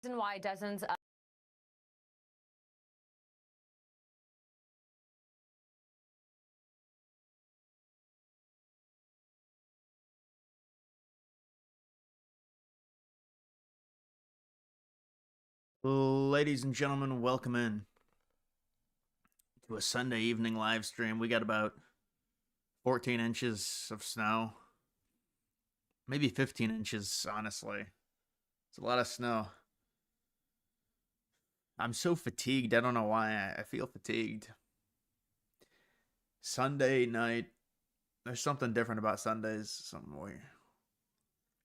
reason why dozens of Ladies and gentlemen, welcome in to a Sunday evening live stream. We got about 14 inches of snow, maybe 15 inches, honestly. It's a lot of snow. I'm so fatigued. I don't know why. I feel fatigued. Sunday night, there's something different about Sundays. Something weird.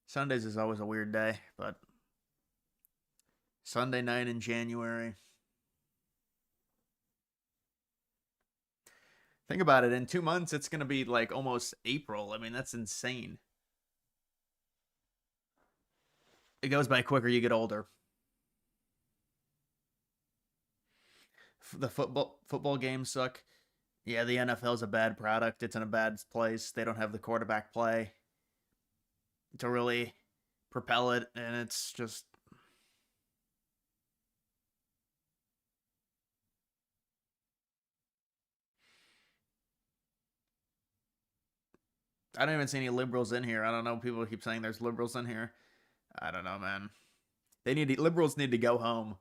Sundays is always a weird day, but Sunday night in January. Think about it. In 2 months, it's going to be like almost April. I mean, that's insane. It goes by quicker you get older. The football games suck. Yeah, the NFL is a bad product. It's in a bad place. They don't have the quarterback play to really propel it, and it's just I don't even see any liberals in here. I don't know. People keep saying there's liberals in here. I don't know, man. Liberals need to go home.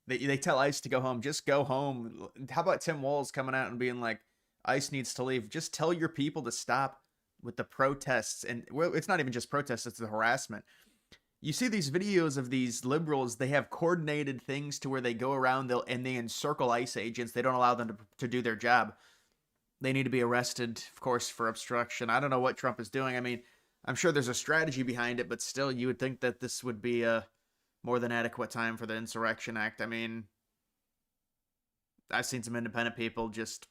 They tell ICE to go home. Just go home. How about Tim Walz coming out and being like, ICE needs to leave? Just tell your people to stop with the protests. And well, it's not even just protests, it's the harassment. You see these videos of these liberals, they have coordinated things to where they go around and they encircle ICE agents. They don't allow them to do their job. They need to be arrested, of course, for obstruction. I don't know what Trump is doing. I mean, I'm sure there's a strategy behind it, but still, you would think that this would be a more than adequate time for the Insurrection Act. I mean, I've seen some independent people just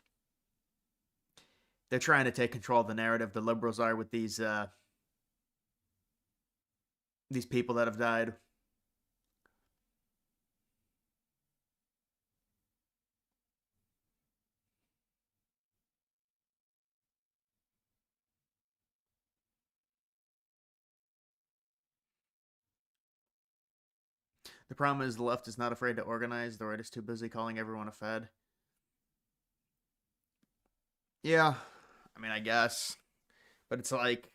they're trying to take control of the narrative. The liberals are with these people that have died. The problem is the left is not afraid to organize. The right is too busy calling everyone a fed. Yeah, I mean, I guess, but it's like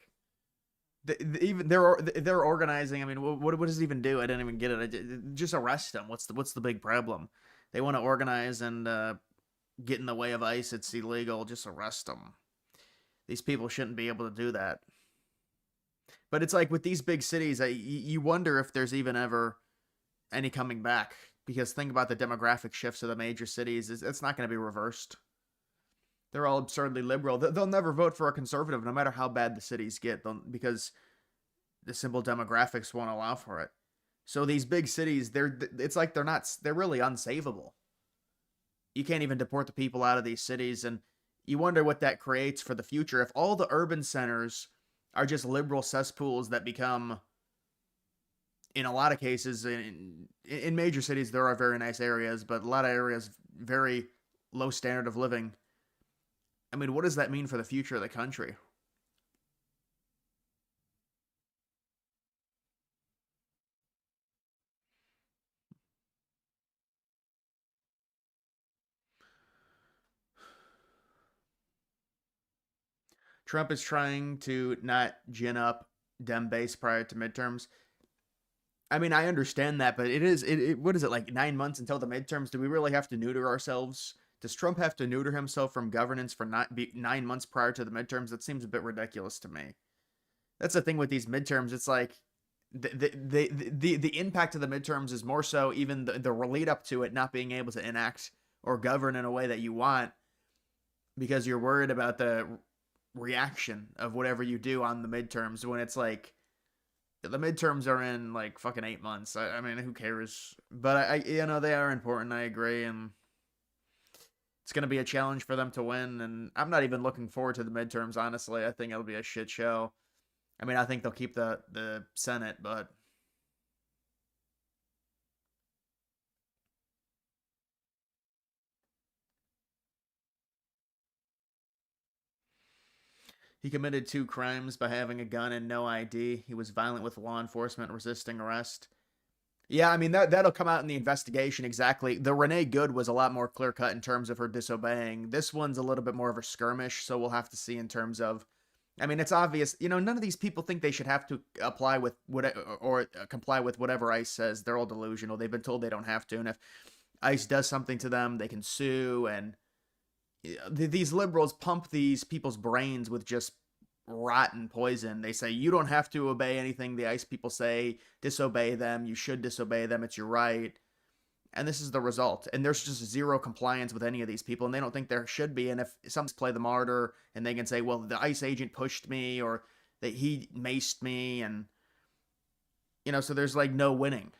even they're organizing. I mean, what does it even do? I didn't even get it. Just arrest them. What's the big problem? They want to organize and get in the way of ICE. It's illegal. Just arrest them. These people shouldn't be able to do that. But it's like with these big cities, you wonder if there's even ever any coming back. Because think about the demographic shifts of the major cities. It's not going to be reversed. They're all absurdly liberal. They'll never vote for a conservative, no matter how bad the cities get, because the simple demographics won't allow for it. So these big cities, it's like they're really unsavable. You can't even deport the people out of these cities, and you wonder what that creates for the future. If all the urban centers are just liberal cesspools that become, in a lot of cases, in major cities, there are very nice areas, but a lot of areas, very low standard of living. I mean, what does that mean for the future of the country? Trump is trying to not gin up Dem base prior to midterms. I mean, I understand that, but what is it, like 9 months until the midterms? Do we really have to neuter ourselves? Does Trump have to neuter himself from governance for not 9 months prior to the midterms? That seems a bit ridiculous to me. That's the thing with these midterms. It's like the impact of the midterms is more so even the lead up to it not being able to enact or govern in a way that you want because you're worried about the reaction of whatever you do on the midterms when it's like the midterms are in like fucking 8 months. I mean, who cares? But they are important. I agree, and it's going to be a challenge for them to win. And I'm not even looking forward to the midterms. Honestly, I think it'll be a shit show. I mean, I think they'll keep the Senate, but he committed 2 crimes by having a gun and no ID. He was violent with law enforcement, resisting arrest. Yeah, I mean that'll come out in the investigation exactly. The Renee Good was a lot more clear cut in terms of her disobeying. This one's a little bit more of a skirmish, so we'll have to see in terms of. I mean, it's obvious. None of these people think they should have to apply with what or comply with whatever ICE says. They're all delusional. They've been told they don't have to, and if ICE does something to them, they can sue. And these liberals pump these people's brains with just rotten poison. They say you don't have to obey anything the ICE people say. Disobey them. You should disobey them. It's your right. And this is the result. And there's just zero compliance with any of these people, and they don't think there should be. And if some play the martyr, and they can say, "Well, the ICE agent pushed me," or that he maced me, and so there's like no winning.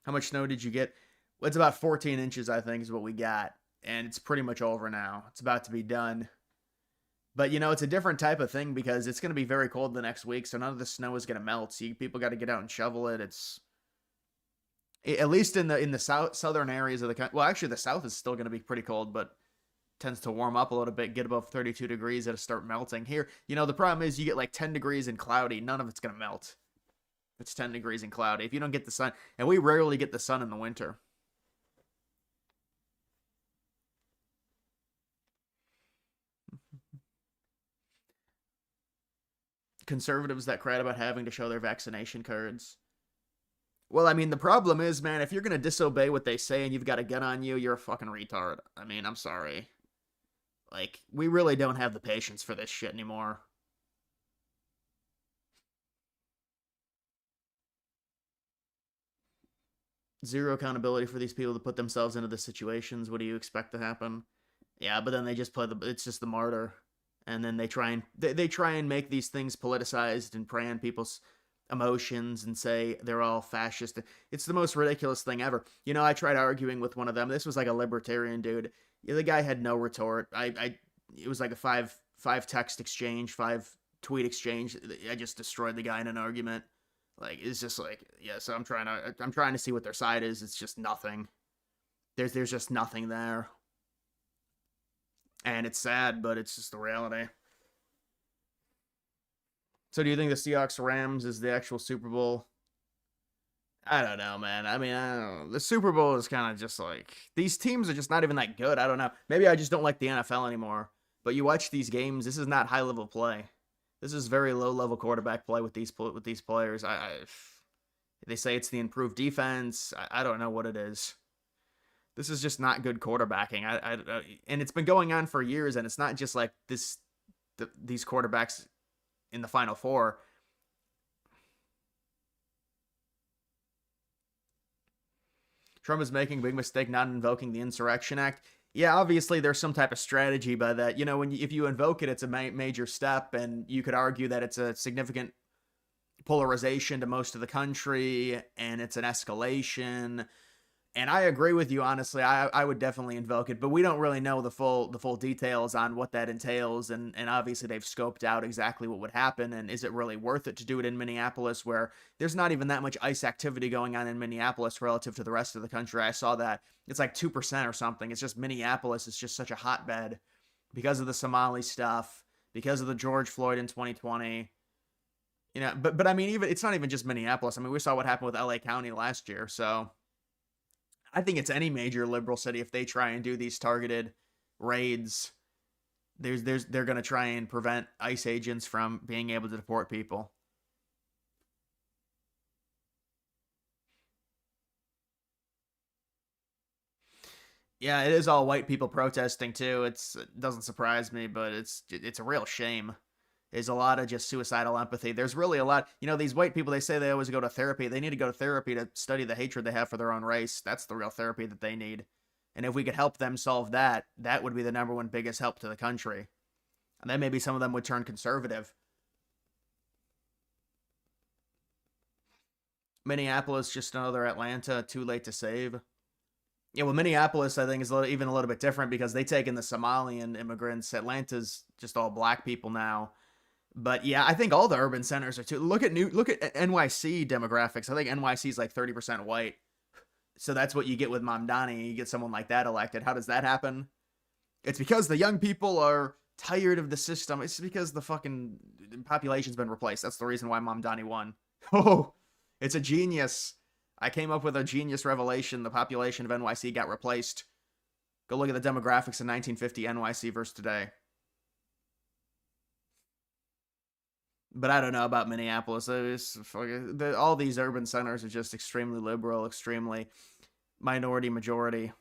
How much snow did you get? Well, it's about 14 inches, I think, is what we got, and it's pretty much over now. It's about to be done. But it's a different type of thing because it's going to be very cold the next week, so none of the snow is going to melt. So people got to get out and shovel it. It's at least in the southern areas of the country. Well, actually, the south is still going to be pretty cold, but tends to warm up a little bit, get above 32 degrees, it'll start melting. Here, the problem is you get like 10 degrees and cloudy. None of it's going to melt. It's 10 degrees and cloudy. If you don't get the sun, and we rarely get the sun in the winter. Conservatives that cried about having to show their vaccination cards. Well, I mean, the problem is, man, if you're going to disobey what they say and you've got a gun on you, you're a fucking retard. I mean, I'm sorry. Like, we really don't have the patience for this shit anymore. Zero accountability for these people to put themselves into the situations. What do you expect to happen? Yeah, but then they just it's just the martyr. And then they try and make these things politicized and prey on people's emotions and say they're all fascist. It's the most ridiculous thing ever. I tried arguing with one of them. This was like a libertarian dude. The guy had no retort. It was like a five text exchange, five tweet exchange. I just destroyed the guy in an argument. Like, it's just like, yeah. So I'm trying to see what their side is. It's just nothing. There's just nothing there. And it's sad, but it's just the reality. So do you think the Seahawks Rams is the actual Super Bowl? I don't know, man. I mean, I don't know. The Super Bowl is kind of just like these teams are just not even that good. I don't know. Maybe I just don't like the NFL anymore. But you watch these games, this is not high level play. This is very low level quarterback play with these players. They say it's the improved defense. I don't know what it is. This is just not good quarterbacking. And it's been going on for years, and it's not just like these quarterbacks in the Final Four. Trump is making a big mistake not invoking the Insurrection Act. Yeah, obviously there's some type of strategy by that. If you invoke it, it's a major step, and you could argue that it's a significant polarization to most of the country, and it's an escalation. And I agree with you, honestly. I would definitely invoke it, but we don't really know the full details on what that entails, and obviously they've scoped out exactly what would happen, and is it really worth it to do it in Minneapolis, where there's not even that much ICE activity going on in Minneapolis relative to the rest of the country. I saw that it's like 2% or something. It's just Minneapolis is just such a hotbed because of the Somali stuff, because of the George Floyd in 2020. But I mean, even it's not even just Minneapolis. I mean, we saw what happened with LA County last year, so. I think it's any major liberal city if they try and do these targeted raids. They're going to try and prevent ICE agents from being able to deport people. Yeah, it is all white people protesting too. It doesn't surprise me, but it's a real shame. There's a lot of just suicidal empathy. There's really a lot. These white people, they say they always go to therapy. They need to go to therapy to study the hatred they have for their own race. That's the real therapy that they need. And if we could help them solve that, that would be the number one biggest help to the country. And then maybe some of them would turn conservative. Minneapolis, just another Atlanta, too late to save. Yeah, well, Minneapolis, I think, is even a little bit different because they take in the Somalian immigrants. Atlanta's just all black people now. But yeah, I think all the urban centers are too. Look at NYC demographics. I think NYC is like 30% white. So that's what you get with Mamdani. You get someone like that elected. How does that happen? It's because the young people are tired of the system. It's because the fucking population's been replaced. That's the reason why Mamdani won. Oh, it's a genius. I came up with a genius revelation. The population of NYC got replaced. Go look at the demographics in 1950 NYC versus today. But I don't know about Minneapolis. All these urban centers are just extremely liberal, extremely minority majority.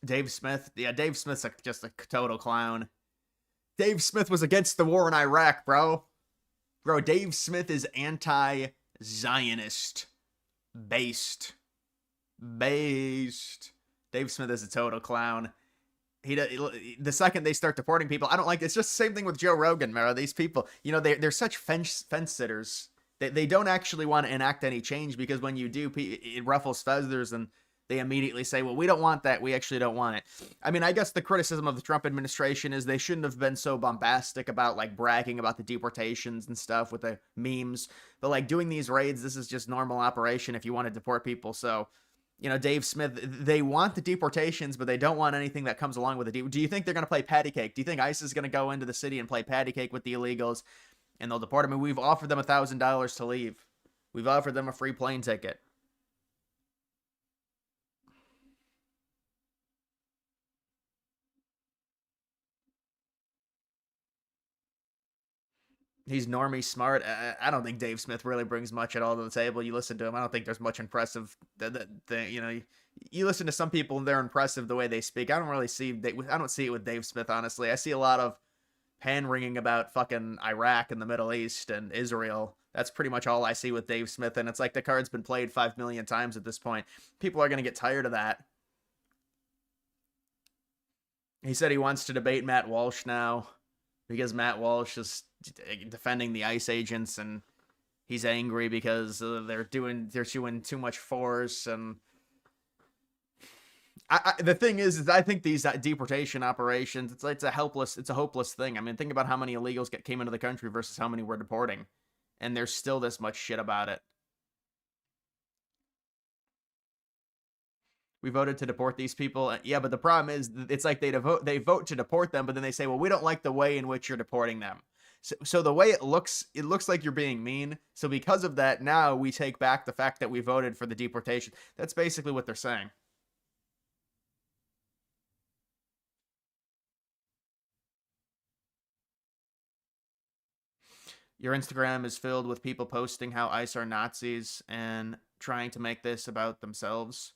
Dave Smith, yeah, Dave Smith's just a total clown. Dave Smith was against the war in Iraq, bro. Bro, Dave Smith is anti-Zionist. Based. Based. Dave Smith is a total clown. The second they start deporting people, I don't like. It's just the same thing with Joe Rogan, bro. These people, they're such fence sitters. They don't actually want to enact any change because when you do, it ruffles feathers and they immediately say, well, we don't want that. We actually don't want it. I mean, I guess the criticism of the Trump administration is they shouldn't have been so bombastic about like bragging about the deportations and stuff with the memes. But like doing these raids, this is just normal operation if you want to deport people. So, Dave Smith, they want the deportations, but they don't want anything that comes along with it. Do you think they're going to play patty cake? Do you think ICE is going to go into the city and play patty cake with the illegals and they'll deport them? I mean, we've offered them $1,000 to leave. We've offered them a free plane ticket. He's normie smart. I don't think Dave Smith really brings much at all to the table. You listen to him, I don't think there's much impressive. You listen to some people and they're impressive the way they speak. I don't see it with Dave Smith, honestly. I see a lot of hand wringing about fucking Iraq and the Middle East and Israel. That's pretty much all I see with Dave Smith, and it's like the card's been played 5 million times at this point. People are gonna get tired of that. He said he wants to debate Matt Walsh now because Matt Walsh is defending the ICE agents and he's angry because they're doing too much force. And the thing is I think these deportation operations, it's a hopeless thing. I mean, think about how many illegals came into the country versus how many we're deporting, and there's still this much shit about it. We voted to deport these people. Yeah, but the problem is it's like they vote to deport them, but then they say, well, we don't like the way in which you're deporting them. So the way it looks like you're being mean. So because of that, now we take back the fact that we voted for the deportation. That's basically what they're saying. Your Instagram is filled with people posting how ICE are Nazis and trying to make this about themselves.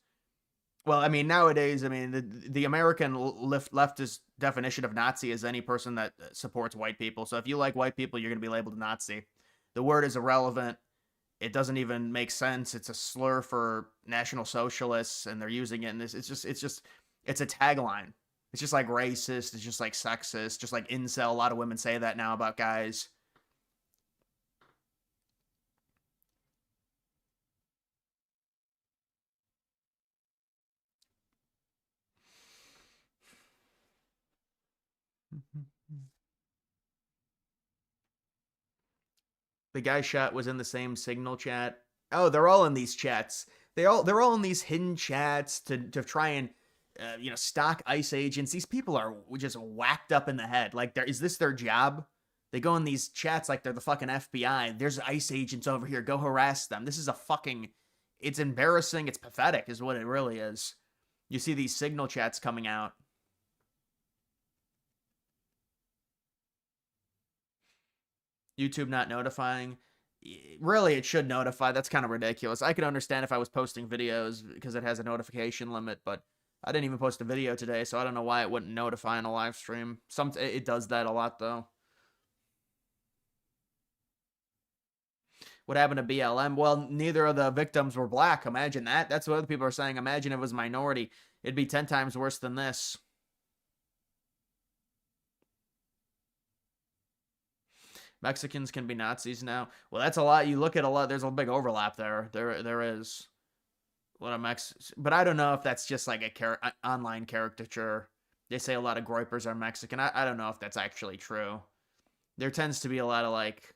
Well, I mean, nowadays, I mean, the American leftist definition of Nazi is any person that supports white people. So if you like white people, you're going to be labeled a Nazi. The word is irrelevant. It doesn't even make sense. It's a slur for National Socialists, and they're using it. And it's a tagline. It's just like racist. It's just like sexist. Just like incel. A lot of women say that now about guys. The guy shot was in the same signal chat. Oh, they're all in these chats. They're all in these hidden chats to try and stock ICE agents. These people are just whacked up in the head. Like, is this their job? They go in these chats like they're the fucking FBI. There's ICE agents over here. Go harass them. This is a fucking. It's embarrassing. It's pathetic, is what it really is. You see these signal chats coming out. YouTube not notifying. Really, it should notify. That's kind of ridiculous. I could understand if I was posting videos because it has a notification limit, but I didn't even post a video today, so I don't know why it wouldn't notify in a live stream. It does that a lot, though. What happened to BLM? Well, neither of the victims were black. Imagine that. That's what other people are saying. Imagine if it was minority. It'd be 10 times worse than this. Mexicans can be Nazis now. Well, that's a lot. You look at a lot. There's a big overlap there. There is. What a but I don't know if that's just like a online caricature. They say a lot of groypers are Mexican. I don't know if that's actually true. There tends to be a lot of like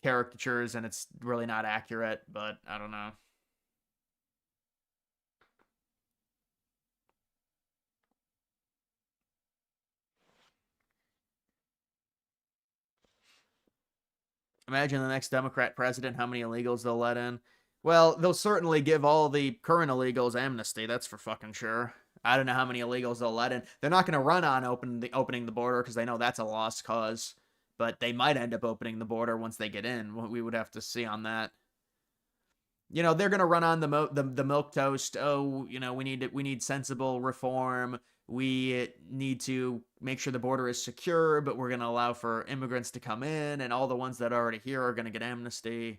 caricatures, and it's really not accurate. But I don't know. Imagine the next Democrat president, how many illegals they'll let in. Well, they'll certainly give all the current illegals amnesty. That's for fucking sure. I don't know how many illegals they'll let in. They're not going to run on opening the border because they know that's a lost cause. But they might end up opening the border once they get in. We would have to see on that. You know, they're going to run on the milk toast. Oh, you know, we need sensible reform. We need to make sure the border is secure, but we're going to allow for immigrants to come in, and all the ones that are already here are going to get amnesty.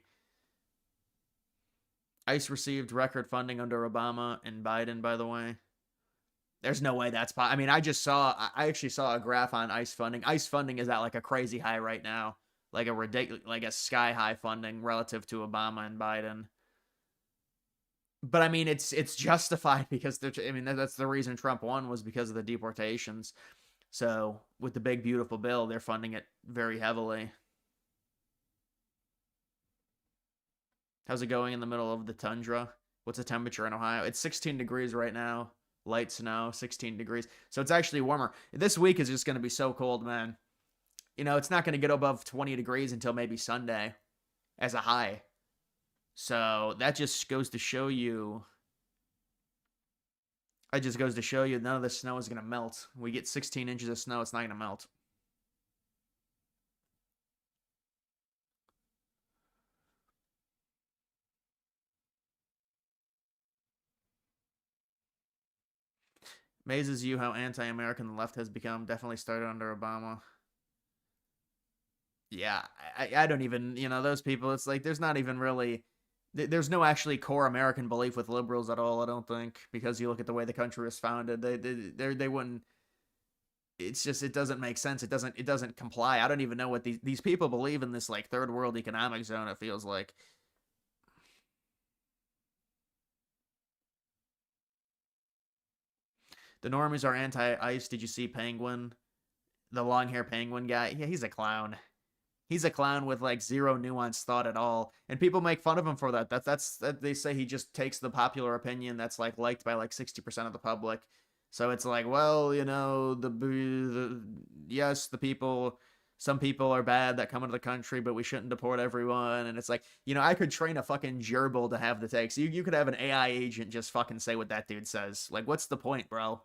ICE received record funding under Obama and Biden, by the way. There's no way that's I mean, I actually saw a graph on ICE funding. ICE funding is at like a crazy high right now, like a ridiculous, like a sky high funding relative to Obama and Biden. But I mean, it's justified because I mean that's the reason Trump won, was because of the deportations. So with the big beautiful bill, they're funding it very heavily. How's it going in the middle of the tundra? What's the temperature in Ohio? It's 16 degrees right now. Light snow, 16 degrees. So it's actually warmer. This week is just going to be so cold, man. You know, it's not going to get above 20 degrees until maybe Sunday as a high. So that just goes to show you. It just goes to show you none of the snow is going to melt. We get 16 inches of snow, it's not going to melt. Amazes you how anti-American the left has become. Definitely started under Obama. Yeah, I don't even, you know, those people, it's like there's not even really, there's no actually core American belief with liberals at all, I don't think, because you look at the way the country was founded, they wouldn't, it's just, it doesn't make sense. It doesn't comply. I don't even know what these people believe in, this like third world economic zone, it feels like. The normies are anti-ICE. Did you see Penguin? The long hair penguin guy? Yeah, he's a clown. He's a clown with like zero nuanced thought at all, and people make fun of him for that. That they say he just takes the popular opinion that's like liked by like 60% of the public. So it's like, well, you know, yes, the people, some people are bad that come into the country, but we shouldn't deport everyone. And it's like, you know, I could train a fucking gerbil to have the takes. You could have an AI agent just fucking say what that dude says. Like, what's the point, bro?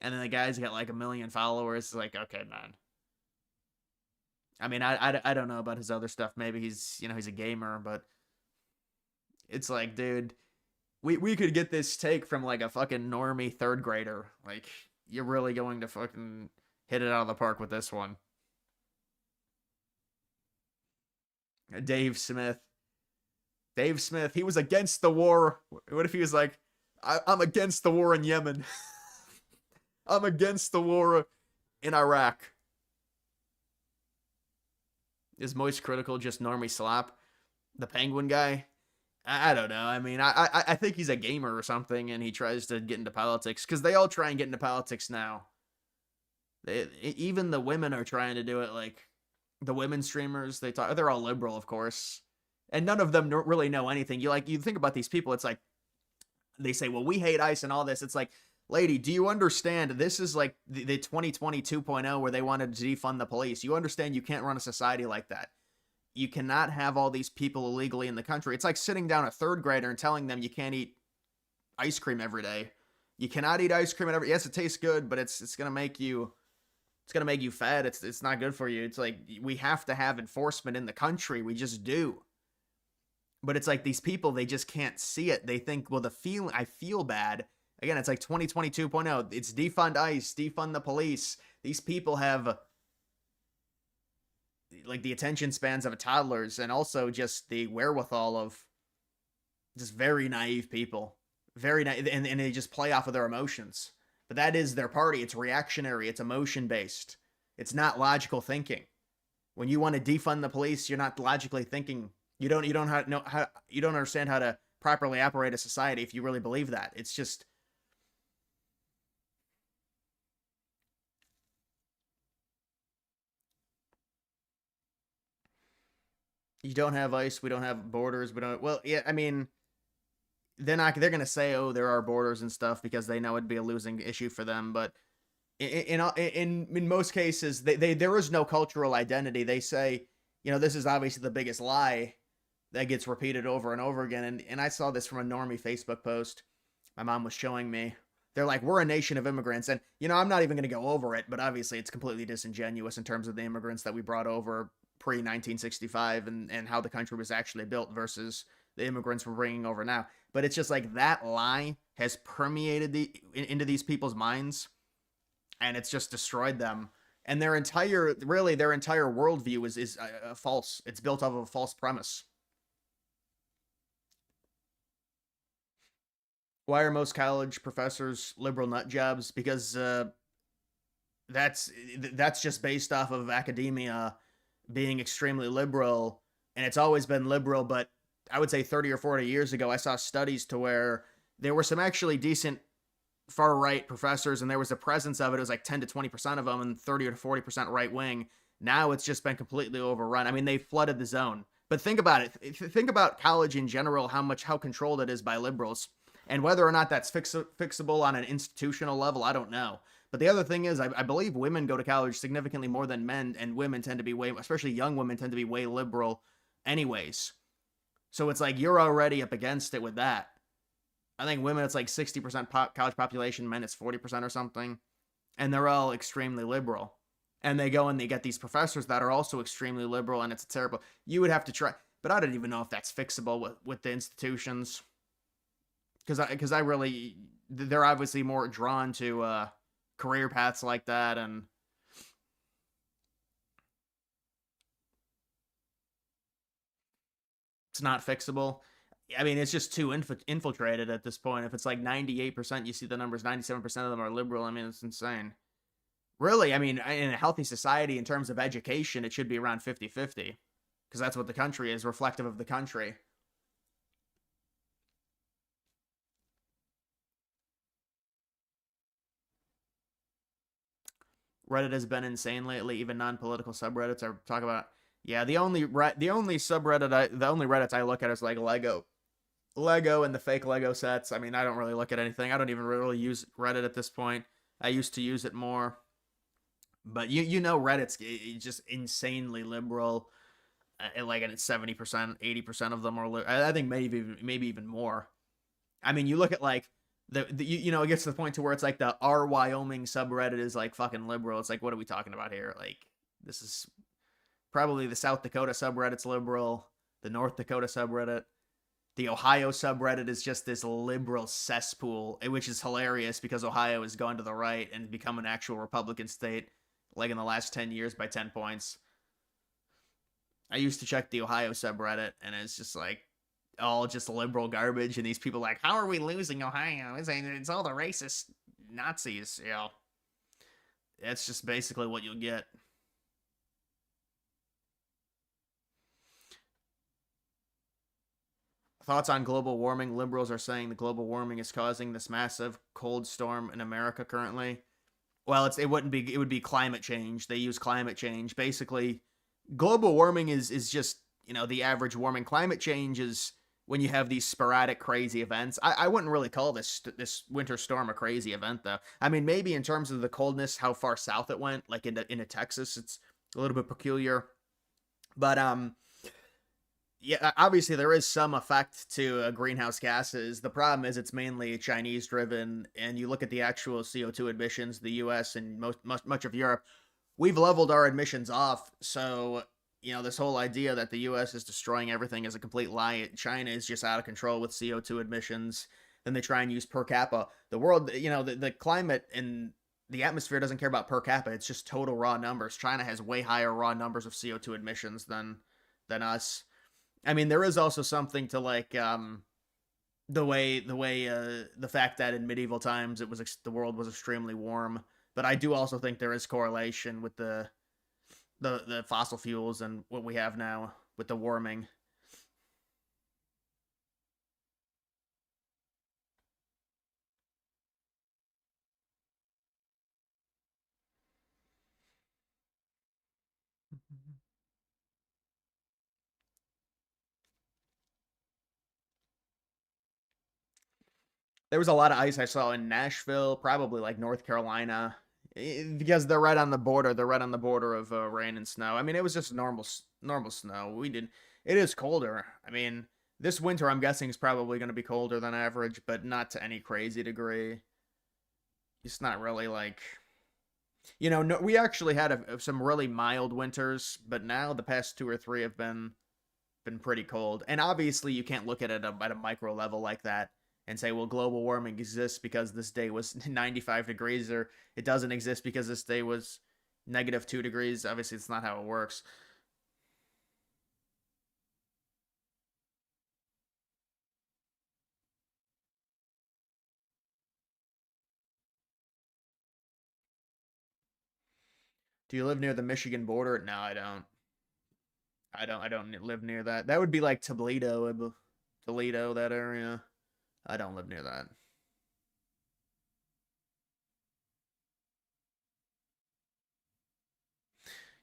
And then the guy's got like 1 million followers. It's like, okay, man. I mean, I don't know about his other stuff. Maybe he's, you know, he's a gamer, but it's like, dude, we could get this take from like a fucking normie third grader. Like, you're really going to fucking hit it out of the park with this one. Dave Smith. Dave Smith, he was against the war. What if he was like, I'm against the war in Yemen? I'm against the war in Iraq. Is Moist Critical just normie slap? The penguin guy? I don't know. I mean, I think he's a gamer or something, and he tries to get into politics, because they all try and get into politics now. Even the women are trying to do it. Like the women streamers, they're all liberal, of course, and none of them really know anything. You think about these people. It's like they say, well, we hate ICE and all this. It's like, lady, do you understand this is like the 2020 2.0 where they wanted to defund the police? You understand you can't run a society like that. You cannot have all these people illegally in the country. It's like sitting down a third grader and telling them you can't eat ice cream every day. You cannot eat ice cream every. Yes, it tastes good, but it's gonna make you fat. It's not good for you. It's like we have to have enforcement in the country. We just do. But it's like these people, they just can't see it. They think, well, I feel bad. Again, it's like 2020 2.0. It's defund ICE, defund the police. These people have like the attention spans of toddlers, and also just the wherewithal of just very naive people. Very naive, and they just play off of their emotions. But that is their party. It's reactionary. It's emotion based. It's not logical thinking. When you want to defund the police, you're not logically thinking. You don't you don't understand how to properly operate a society if you really believe that. It's just, you don't have ICE, we don't have borders, we don't. Well, yeah, I mean, they're gonna say, oh, there are borders and stuff, because they know it'd be a losing issue for them. But in most cases, there is no cultural identity. They say, this is obviously the biggest lie that gets repeated over and over again. And I saw this from a normie Facebook post my mom was showing me. They're like, we're a nation of immigrants. And, I'm not even going to go over it, but obviously it's completely disingenuous in terms of the immigrants that we brought over pre 1965 and how the country was actually built versus the immigrants we're bringing over now. But it's just like that lie has permeated into these people's minds and it's just destroyed them. And their entire worldview is false. It's built off of a false premise. Why are most college professors liberal nut jobs? Because that's that's just based off of academia being extremely liberal, and it's always been liberal. But I would say 30 or 40 years ago, I saw studies to where there were some actually decent far right professors, and there was a presence of it. It was like 10 to 20% of them, and 30 to 40% right wing. Now it's just been completely overrun. I mean, they flooded the zone. But think about it. Think about college in general, how controlled it is by liberals. And whether or not that's fixable on an institutional level, I don't know. But the other thing is, I believe women go to college significantly more than men, and women tend to be especially young women, tend to be way liberal anyways. So it's like you're already up against it with that. I think women, it's like 60% college population, men, it's 40% or something. And they're all extremely liberal. And they go and they get these professors that are also extremely liberal, and it's terrible. You would have to try, but I don't even know if that's fixable with the institutions. Because I really, they're obviously more drawn to career paths like that, and it's not fixable. I mean, it's just too infiltrated at this point. If it's like 98%, you see the numbers, 97% of them are liberal. I mean, it's insane. Really, I mean, in a healthy society, in terms of education, it should be around 50-50 because that's what the country is, reflective of the country. Reddit has been insane lately. Even non-political subreddits are talk about. Yeah, the only subreddit the only Reddits I look at is like Lego and the fake Lego sets. I mean, I don't really look at anything. I don't even really use Reddit at this point. I used to use it more, but Reddit's just insanely liberal. Like, and it's 70%, 80% of them are. I think maybe even more. I mean, you look at like it gets to the point to where it's like the R Wyoming subreddit is like fucking liberal. It's like, what are we talking about here? Like, this is probably the South Dakota subreddit's liberal, the North Dakota subreddit. The Ohio subreddit is just this liberal cesspool, which is hilarious because Ohio has gone to the right and become an actual Republican state, like in the last 10 years by 10 points. I used to check the Ohio subreddit, and it's just like all just liberal garbage. And these people like, how are we losing Ohio? It's all the racist Nazis. It's just basically what you'll get. Thoughts on global warming? Liberals are saying the global warming is causing this massive cold storm in America currently. Well, it would be climate change. They use climate change. Basically, global warming is just, the average warming. Climate change is when you have these sporadic crazy events. I wouldn't really call this winter storm a crazy event though. I mean, maybe in terms of the coldness, how far south it went, like into Texas, it's a little bit peculiar. But yeah, obviously there is some effect to greenhouse gases. The problem is it's mainly Chinese driven, and you look at the actual CO2 emissions, the U.S. and much of Europe, we've leveled our emissions off. So this whole idea that the U.S. is destroying everything is a complete lie. China is just out of control with CO2 emissions. Then they try and use per capita. The world, the climate and the atmosphere doesn't care about per capita. It's just total raw numbers. China has way higher raw numbers of CO2 emissions than us. I mean, there is also something to like the fact that in medieval times the world was extremely warm, but I do also think there is correlation with the fossil fuels and what we have now with the warming. There was a lot of ice I saw in Nashville, probably like North Carolina, Because they're right on the border. They're right on the border of rain and snow. I mean, it was just normal snow. We did. It is colder. I mean, this winter I'm guessing is probably going to be colder than average, but not to any crazy degree. It's not really like no, we actually had some really mild winters, but now the past two or three have been pretty cold. And obviously, you can't look at it at a micro level like that and say, well, global warming exists because this day was 95 degrees, or it doesn't exist because this day was -2 degrees. Obviously, it's not how it works. Do you live near the Michigan border? No, I don't. I don't live near that. That would be like Toledo, that area. I don't live near that.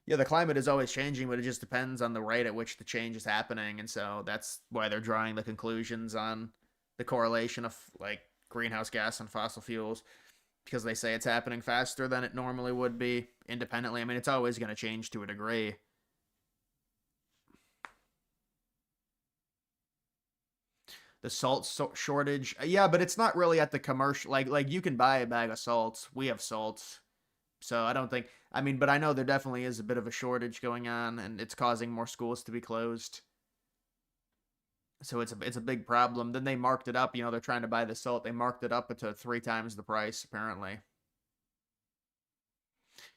Yeah, the climate is always changing, but it just depends on the rate at which the change is happening, and so that's why they're drawing the conclusions on the correlation of like greenhouse gas and fossil fuels because they say it's happening faster than it normally would be independently. I mean, it's always going to change to a degree. The salt shortage, yeah, but it's not really at the commercial. Like you can buy a bag of salt. We have salt, so I don't think. I mean, but I know there definitely is a bit of a shortage going on, and it's causing more schools to be closed. So it's a big problem. Then they marked it up. They're trying to buy the salt. They marked it up to 3 times the price. Apparently,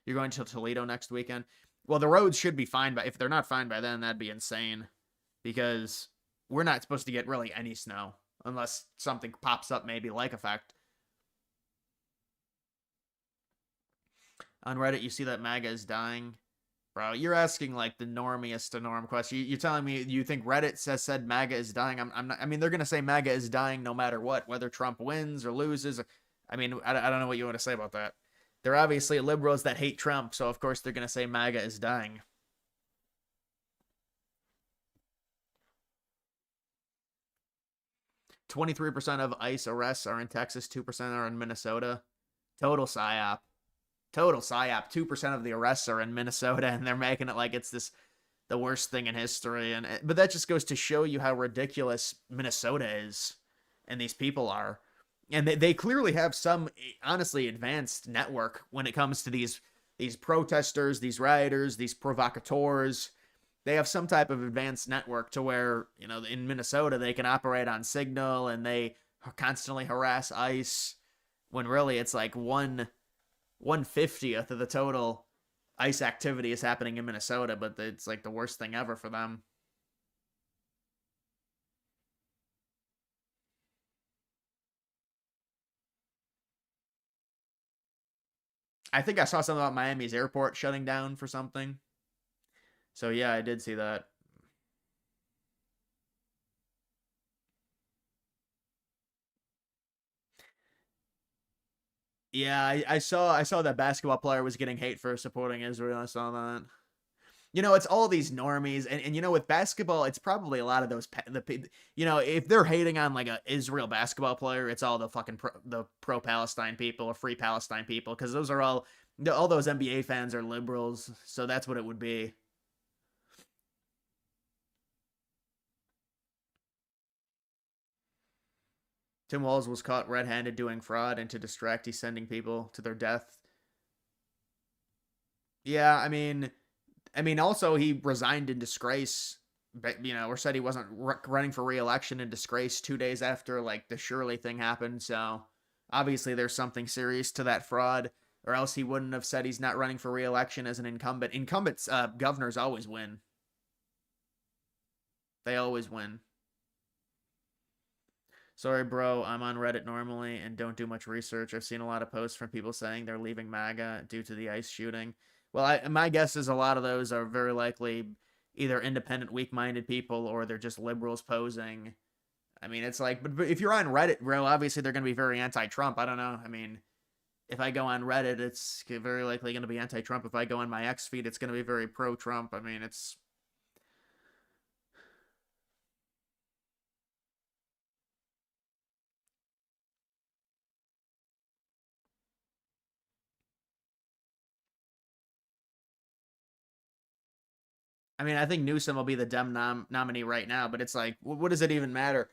you're going to Toledo next weekend. Well, the roads should be fine, but if they're not fine by then, that'd be insane because we're not supposed to get really any snow unless something pops up, maybe like effect. On Reddit, you see that MAGA is dying. Bro, you're asking like the normiest to norm question. You're telling me you think Reddit said MAGA is dying. I'm not. I mean, they're gonna say MAGA is dying no matter what, whether Trump wins or loses. I mean, I don't know what you want to say about that. They're obviously liberals that hate Trump, so of course they're gonna say MAGA is dying. 23% of ICE arrests are in Texas. 2% are in Minnesota. Total psyop. Total psyop. 2% of the arrests are in Minnesota, and they're making it like it's the worst thing in history. And but that just goes to show you how ridiculous Minnesota is, and these people are, and they clearly have some honestly advanced network when it comes to these protesters, these rioters, these provocateurs. They have some type of advanced network to where in Minnesota they can operate on signal and they constantly harass ICE when really it's like 1/50th of the total ice activity is happening in Minnesota, but it's like the worst thing ever for them. I think I saw something about Miami's airport shutting down for something. So yeah, I did see that. Yeah, I saw that basketball player was getting hate for supporting Israel. I saw that. It's all these normies, and with basketball, it's probably a lot of those. If they're hating on like a Israel basketball player, it's all the fucking pro Palestine people or free Palestine people because those are all those NBA fans are liberals, so that's what it would be. Tim Walz was caught red-handed doing fraud, and to distract, he's sending people to their death. Yeah, I mean, also he resigned in disgrace, but or said he wasn't running for re-election in disgrace 2 days after like the Shirley thing happened. So obviously there's something serious to that fraud, or else he wouldn't have said he's not running for re-election as an incumbent. Incumbents, governors always win. They always win. Sorry, bro. I'm on Reddit normally and don't do much research. I've seen a lot of posts from people saying they're leaving MAGA due to the ICE shooting. Well, my guess is a lot of those are very likely either independent, weak-minded people or they're just liberals posing. I mean, it's like, but if you're on Reddit, bro, obviously they're going to be very anti-Trump. I don't know. I mean, if I go on Reddit, it's very likely going to be anti-Trump. If I go on my X feed, it's going to be very pro-Trump. I mean, it's I mean, I think Newsom will be the Dem nominee right now, but it's like, what does it even matter?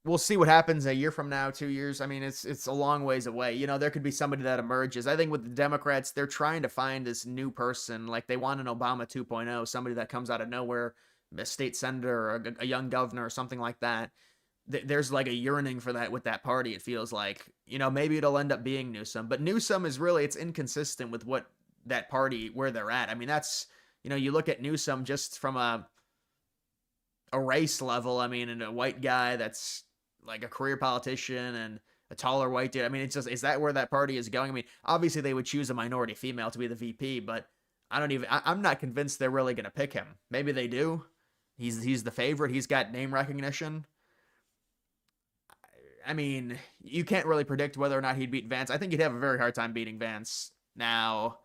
We'll see what happens a year from now, 2 years. I mean, it's a long ways away. You know, there could be somebody that emerges. I think with the Democrats, they're trying to find this new person. Like they want an Obama 2.0, somebody that comes out of nowhere, a state senator or a young governor or something like that. There's like a yearning for that with that party. It feels like, you know, maybe it'll end up being Newsom, but Newsom is really, it's inconsistent with what that party where they're at. I mean, that's, you know, you look at Newsom just from a race level. I mean, and a white guy that's like a career politician and a taller white dude. I mean, it's just, is that where that party is going? I mean, obviously they would choose a minority female to be the VP, but I'm not convinced they're really going to pick him. Maybe they do. He's the favorite. He's got name recognition. I mean, you can't really predict whether or not he'd beat Vance. I think he'd have a very hard time beating Vance. Now,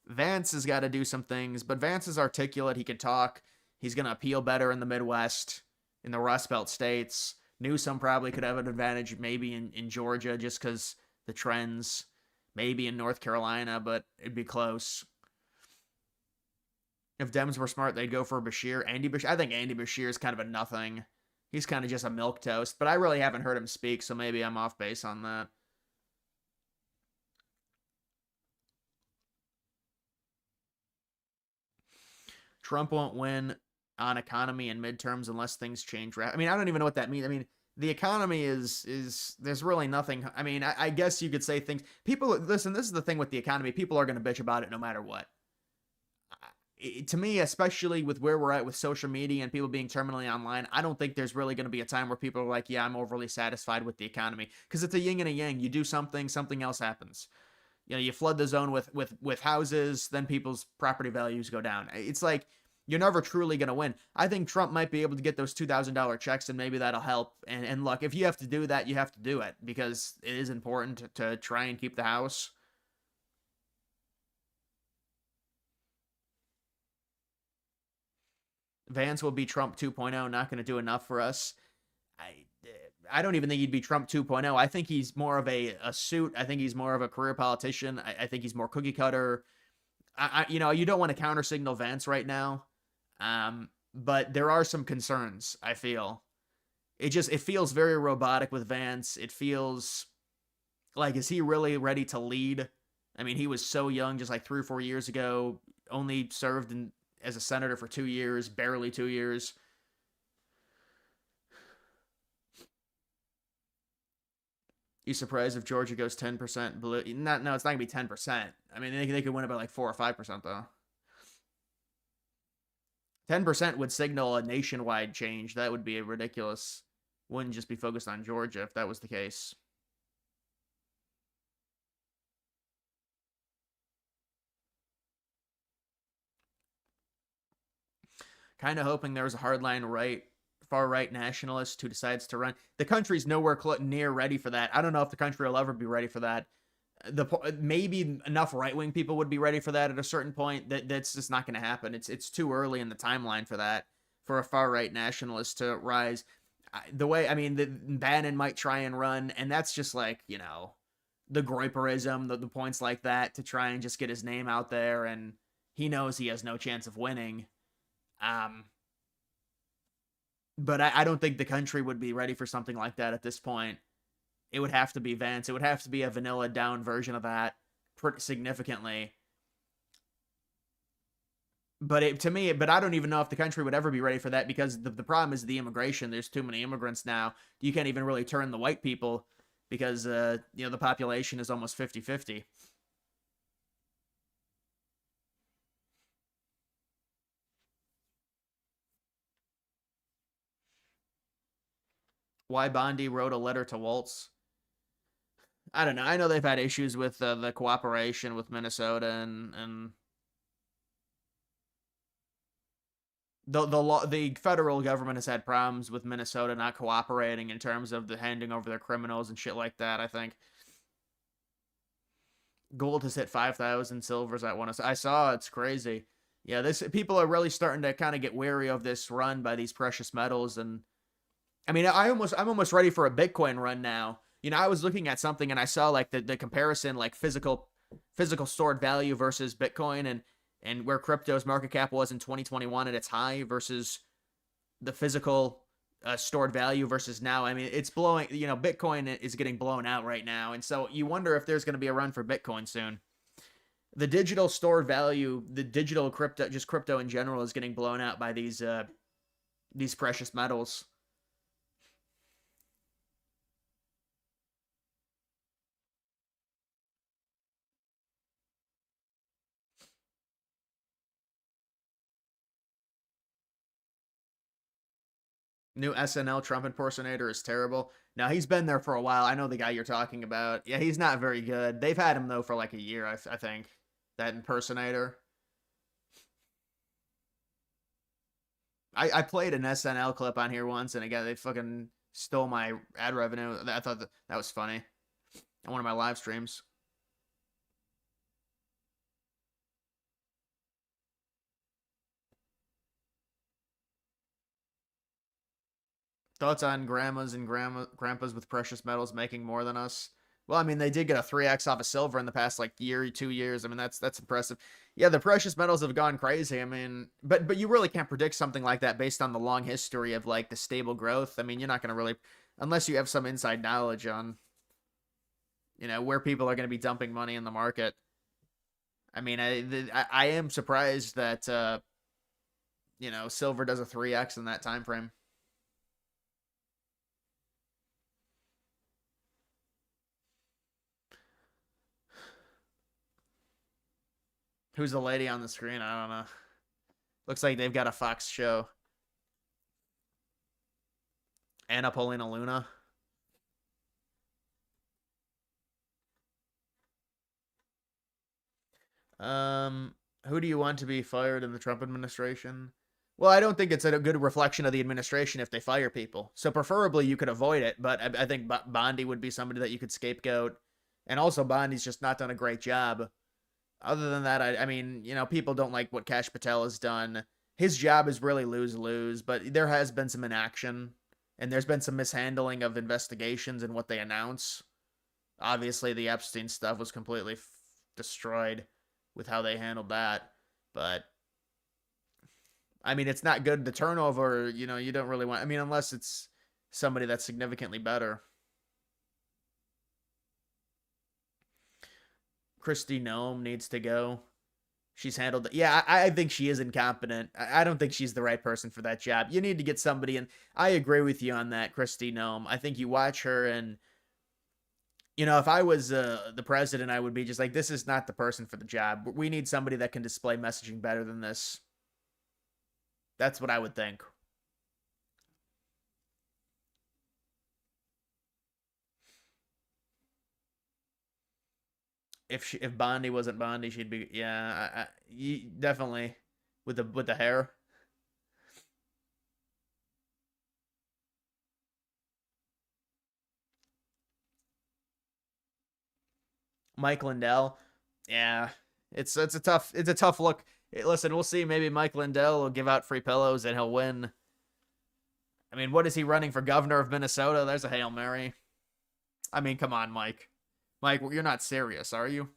Vance has got to do some things, but Vance is articulate. He can talk. He's going to appeal better in the Midwest, in the Rust Belt states. Newsom probably could have an advantage maybe in Georgia just because the trends, maybe in North Carolina, but it'd be close. If Dems were smart, they'd go for Bashir. Andy Bashir. I think Andy Bashir is kind of a nothing. He's kind of just a milquetoast, but I really haven't heard him speak, so maybe I'm off base on that. Trump won't win on economy and midterms unless things change. I mean, I don't even know what that means. I mean, the economy is there's really nothing. I mean, I guess you could say things. People listen. This is the thing with the economy. People are going to bitch about it no matter what. To me, especially with where we're at with social media and people being terminally online, I don't think there's really going to be a time where people are like, yeah, I'm overly satisfied with the economy, because it's a yin and a yang. You do something, something else happens. You know, you flood the zone with houses, then people's property values go down. It's like you're never truly going to win. I think Trump might be able to get those $2,000 checks, and maybe that'll help. And look, if you have to do that, you have to do it, because it is important to try and keep the house. Vance will be Trump 2.0, not going to do enough for us. I I don't even think he'd be Trump 2.0. I think he's more of a suit. I think he's more of a career politician. I think he's more cookie cutter. You know, you don't want to counter signal Vance right now. But there are some concerns, I feel. It feels very robotic with Vance. It feels like, is he really ready to lead? I mean, he was so young just like 3 or 4 years ago, only served as a senator for 2 years, barely 2 years. You surprised if Georgia goes 10% blue? Not, no, it's not gonna be 10%. I mean, they could win it by like 4 or 5% though. 10% would signal a nationwide change. That would be a ridiculous. Wouldn't just be focused on Georgia if that was the case. Kind of hoping there was a hardline right, far right nationalist who decides to run. The country's nowhere near ready for that. I don't know if the country will ever be ready for that. Maybe enough right wing people would be ready for that at a certain point. That's just not going to happen. It's too early in the timeline for that, for a far right nationalist to rise. The way, I mean, Bannon might try and run, and that's just like, you know, the groiperism, the points like that to try and just get his name out there, and he knows he has no chance of winning. Um, but I don't think the country would be ready for something like that at this point. It would have to be Vance. It would have to be a vanilla down version of that, pretty significantly. To me, but I don't even know if the country would ever be ready for that, because the problem is the immigration. There's too many immigrants now. You can't even really turn the white people, because you know, the population is almost 50-50. Why Bondi wrote a letter to Waltz? I don't know. I know they've had issues with the cooperation with Minnesota, and the federal government has had problems with Minnesota not cooperating in terms of the handing over their criminals and shit like that. I think gold has hit 5,000, silver's at one. I saw, it's crazy. Yeah, this people are really starting to kind of get wary of this run by these precious metals. And I mean, I'm almost ready for a Bitcoin run now. You know, I was looking at something and I saw like the comparison, like physical stored value versus Bitcoin, and and where crypto's market cap was in 2021 at its high versus the physical stored value versus now. I mean, it's blowing, Bitcoin is getting blown out right now. And so you wonder if there's going to be a run for Bitcoin soon. The digital stored value, the digital crypto, just crypto in general, is getting blown out by these precious metals. New SNL Trump impersonator is terrible. Now he's been there for a while. I know the guy you're talking about. Yeah, he's not very good. They've had him though for like a year, I think. That impersonator. I played an SNL clip on here once, and again they fucking stole my ad revenue. I thought that was funny on one of my live streams. Thoughts on grandmas and grandpas with precious metals making more than us? Well, I mean, they did get a 3x off of silver in the past like year, 2 years. I mean, that's impressive. Yeah, the precious metals have gone crazy. I mean, but you really can't predict something like that based on the long history of like the stable growth. I mean, you're not going to really, unless you have some inside knowledge on, where people are going to be dumping money in the market. I mean, I am surprised that silver does a 3x in that time frame. Who's the lady on the screen? I don't know. Looks like they've got a Fox show. Anna Paulina Luna. Who do you want to be fired in the Trump administration? Well, I don't think it's a good reflection of the administration if they fire people. So preferably you could avoid it, but I think Bondi would be somebody that you could scapegoat. And also Bondi's just not done a great job. Other than that, I mean, people don't like what Kash Patel has done. His job is really lose-lose, but there has been some inaction, and there's been some mishandling of investigations and what they announce. Obviously, the Epstein stuff was completely destroyed with how they handled that. But I mean, it's not good. The turnover, you don't really want. I mean, unless it's somebody that's significantly better. Kristi Noem needs to go. She's handled it. Yeah, I think she is incompetent. I don't think she's the right person for that job. You need to get somebody, and I agree with you on that, Kristi Noem. I think you watch her, and if I was the president, I would be just like, this is not the person for the job. We need somebody that can display messaging better than this. That's what I would think. If Bondi wasn't Bondi, she'd be, yeah, definitely with the hair. Mike Lindell, yeah, it's a tough look. Listen, we'll see. Maybe Mike Lindell will give out free pillows and he'll win. I mean, what is he running for governor of Minnesota? There's a Hail Mary. I mean, come on, Mike. Mike, you're not serious, are you?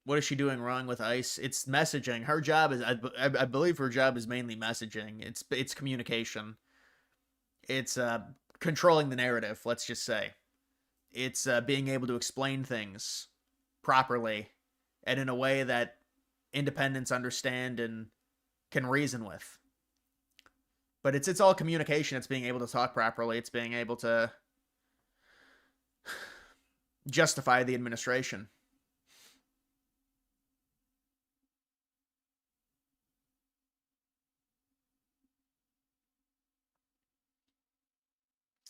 What is she doing wrong with ICE? It's messaging. Her job is, I believe, her job is mainly messaging. It's communication. It's controlling the narrative. Let's just say it's being able to explain things properly and in a way that independents understand and can reason with. But it's all communication. It's being able to talk properly. It's being able to justify the administration.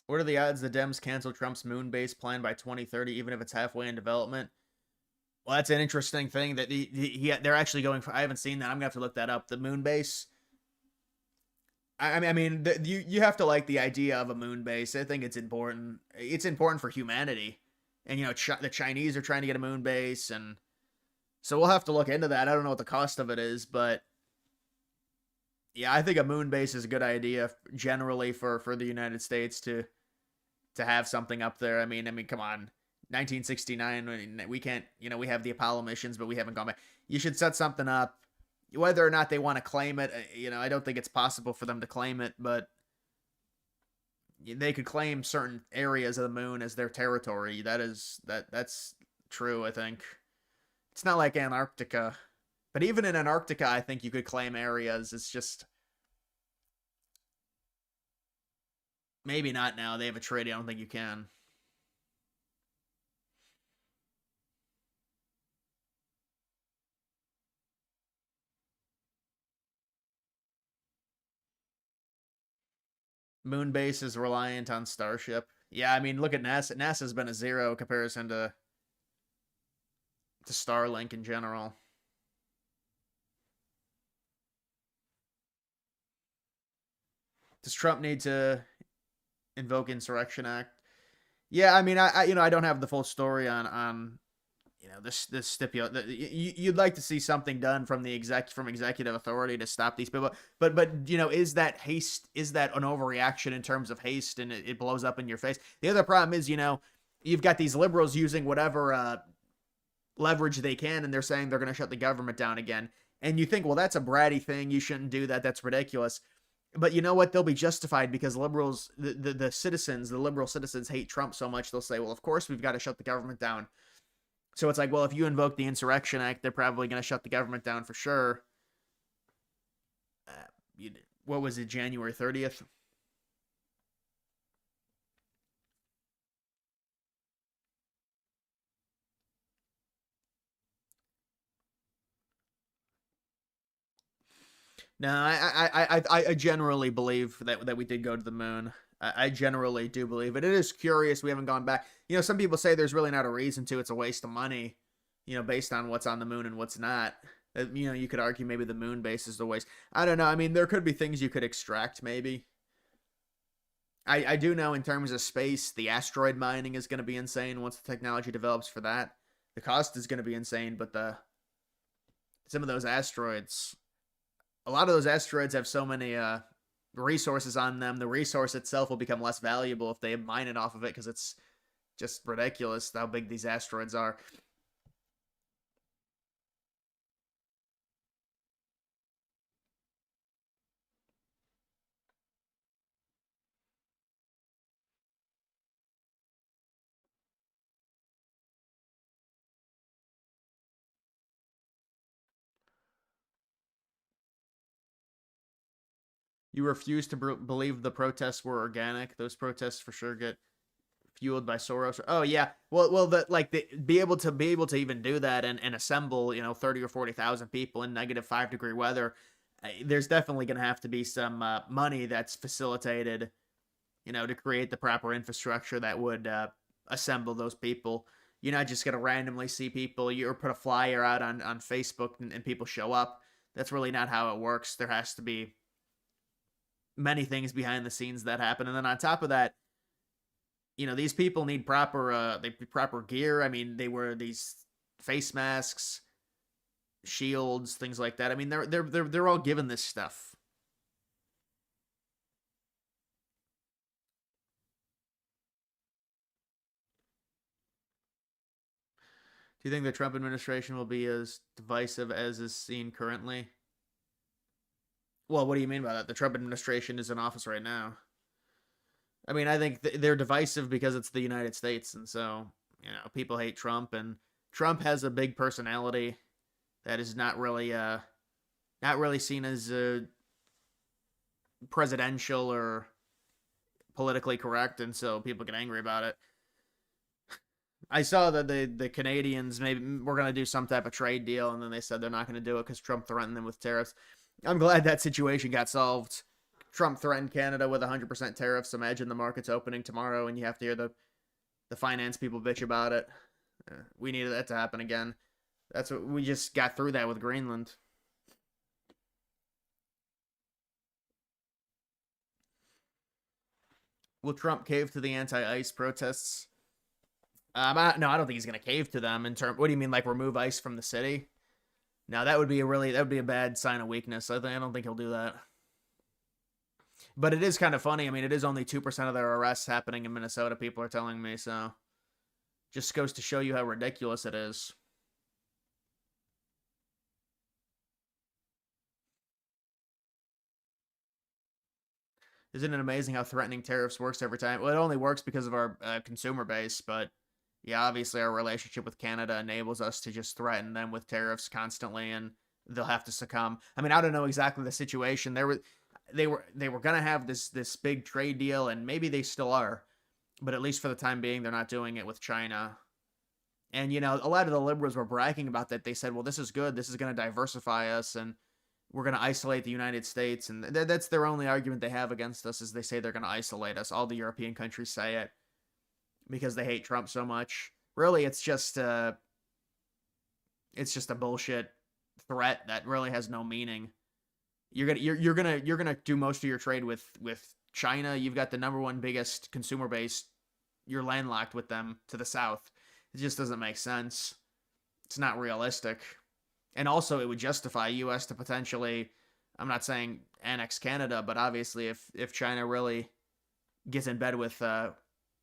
What are the odds the Dems cancel Trump's moon base plan by 2030, even if it's halfway in development? Well, that's an interesting thing that they're actually going for. I haven't seen that. I'm gonna have to look that up. The moon base. I mean, you have to like the idea of a moon base. I think it's important. It's important for humanity, and the Chinese are trying to get a moon base, and so we'll have to look into that. I don't know what the cost of it is, but Yeah, I think a moon base is a good idea generally for the United States to have something up there. I mean, come on. 1969, we can't, we have the Apollo missions, but we haven't gone back. You should set something up. Whether or not they want to claim it, I don't think it's possible for them to claim it, but they could claim certain areas of the moon as their territory. That's true, I think. It's not like Antarctica. But even in Antarctica, I think you could claim areas. It's just maybe not now. They have a treaty. I don't think you can. Moon base is reliant on Starship. Yeah, I mean, look at NASA. NASA's been a zero comparison to Starlink in general. Does Trump need to invoke Insurrection Act? Yeah, I mean, I don't have the full story on this stipulate. You'd like to see something done from the executive authority to stop these people, but is that haste? Is that an overreaction in terms of haste, and it blows up in your face? The other problem is, you've got these liberals using whatever leverage they can, and they're saying they're going to shut the government down again. And you think, well, that's a bratty thing. You shouldn't do that. That's ridiculous. But you know what? They'll be justified because liberals, the citizens, the liberal citizens hate Trump so much. They'll say, well, of course we've got to shut the government down. So it's like, well, if you invoke the Insurrection Act, they're probably going to shut the government down for sure. What was it, January 30th? No, I generally believe that we did go to the moon. I generally do believe it. It is curious we haven't gone back. Some people say there's really not a reason to. It's a waste of money, based on what's on the moon and what's not. You could argue maybe the moon base is the waste. I don't know. I mean, there could be things you could extract, maybe. I do know in terms of space, the asteroid mining is going to be insane once the technology develops for that. The cost is going to be insane, but some of those asteroids, a lot of those asteroids have so many resources on them. The resource itself will become less valuable if they mine it off of it because it's just ridiculous how big these asteroids are. You refuse to believe the protests were organic. Those protests for sure get fueled by Soros. Oh yeah, well, be able to even do that and assemble 30 or 40,000 people in -5 degree weather. There's definitely going to have to be some money that's facilitated, to create the proper infrastructure that would assemble those people. You're not just going to randomly see people. You put a flyer out on Facebook and people show up. That's really not how it works. There has to be many things behind the scenes that happen, and then on top of that, these people need proper gear. I mean, they wear these face masks, shields, things like that. I mean, they're all given this stuff. Do you think the Trump administration will be as divisive as is seen currently? Well, what do you mean by that? The Trump administration is in office right now. I mean, I think they're divisive because it's the United States, and so people hate Trump, and Trump has a big personality that is not really seen as presidential or politically correct, and so people get angry about it. I saw that the Canadians maybe were going to do some type of trade deal, and then they said they're not going to do it because Trump threatened them with tariffs. I'm glad that situation got solved. Trump threatened Canada with 100% tariffs. Imagine the market's opening tomorrow, and you have to hear the finance people bitch about it. We needed that to happen again. That's what we just got through that with Greenland. Will Trump cave to the anti-ice protests? No, I don't think he's gonna cave to them. In term, what do you mean, like remove ice from the city? No, that would be a bad sign of weakness. I don't think he'll do that. But it is kind of funny. I mean, it is only 2% of their arrests happening in Minnesota, people are telling me, so just goes to show you how ridiculous it is. Isn't it amazing how threatening tariffs works every time? Well, it only works because of our consumer base, but yeah, obviously our relationship with Canada enables us to just threaten them with tariffs constantly, and they'll have to succumb. I mean, I don't know exactly the situation. They were gonna have this big trade deal, and maybe they still are, but at least for the time being, they're not doing it with China. And a lot of the liberals were bragging about that. They said, "Well, this is good. This is going to diversify us, and we're going to isolate the United States." And that's their only argument they have against us is they say they're going to isolate us. All the European countries say it because they hate Trump so much. Really, it's just a bullshit threat that really has no meaning. You're gonna do most of your trade with China. You've got the number one biggest consumer base. You're landlocked with them to the south. It just doesn't make sense. It's not realistic. And also, it would justify U.S. to potentially, I'm not saying annex Canada, but obviously, if China really gets in bed with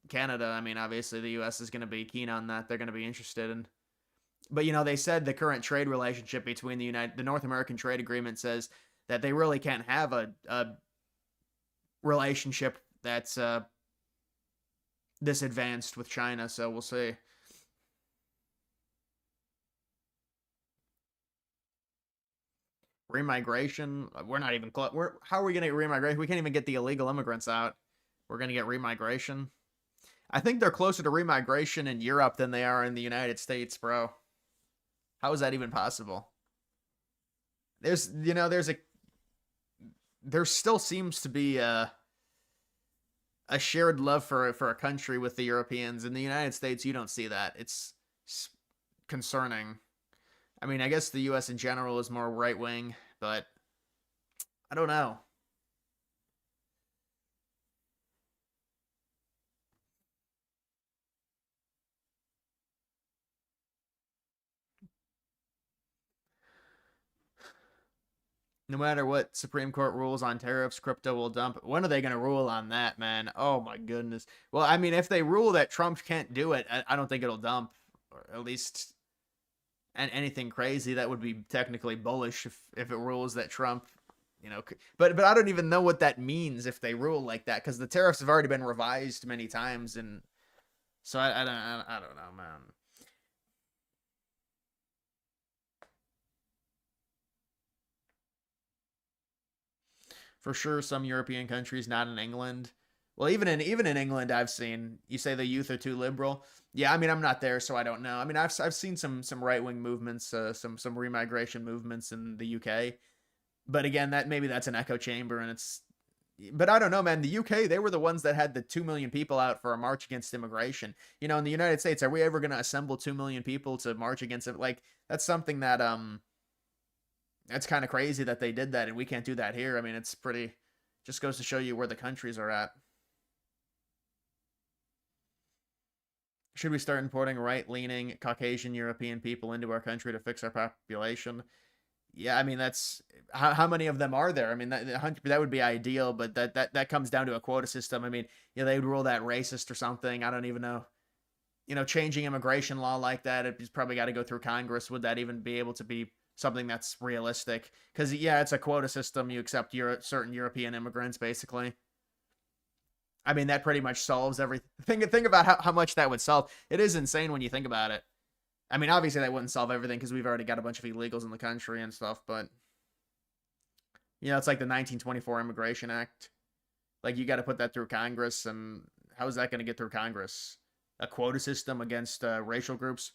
Canada, I mean, obviously, the U.S. is going to be keen on that. They're going to be interested in. But they said the current trade relationship between the North American Trade Agreement says that they really can't have a relationship that's this advanced with China. So we'll see. Remigration. We're not even close. How are we going to get remigration? We can't even get the illegal immigrants out. We're going to get remigration. I think they're closer to remigration in Europe than they are in the United States, bro. How is that even possible? There still seems to be a shared love for a country with the Europeans. In the United States, you don't see that. It's concerning. I mean, I guess the U.S. in general is more right wing, but I don't know. No matter what Supreme Court rules on tariffs, crypto will dump. When are they going to rule on that, man? Oh my goodness. Well, I mean, if they rule that Trump can't do it, I don't think it'll dump, or at least and anything crazy that would be technically bullish if it rules that Trump, but I don't even know what that means if they rule like that because the tariffs have already been revised many times, and so I don't know, man. For sure, some European countries, not in England. Well, even in England, I've seen you say the youth are too liberal. Yeah, I mean, I'm not there, so I don't know. I mean, I've seen some right wing movements, some remigration movements in the UK. But again, that maybe that's an echo chamber, and it's. But I don't know, man. The UK, they were the ones that had the 2 million people out for a march against immigration. In the United States, are we ever going to assemble 2 million people to march against it? Like that's something that's kind of crazy that they did that, and we can't do that here. I mean, it's pretty. Just goes to show you where the countries are at. Should we start importing right-leaning Caucasian European people into our country to fix our population? Yeah, I mean that's how many of them are there? I mean that would be ideal, but that comes down to a quota system. I mean, they would rule that racist or something. I don't even know. Changing immigration law like that, it's probably got to go through Congress. Would that even be able to be something that's realistic? Because yeah, it's a quota system. You accept certain European immigrants, basically. I mean, that pretty much solves everything. Think about how much that would solve. It is insane when you think about it. I mean, obviously that wouldn't solve everything because we've already got a bunch of illegals in the country and stuff, but it's like the 1924 Immigration Act. Like you got to put that through Congress, and how is that going to get through Congress? A quota system against racial groups?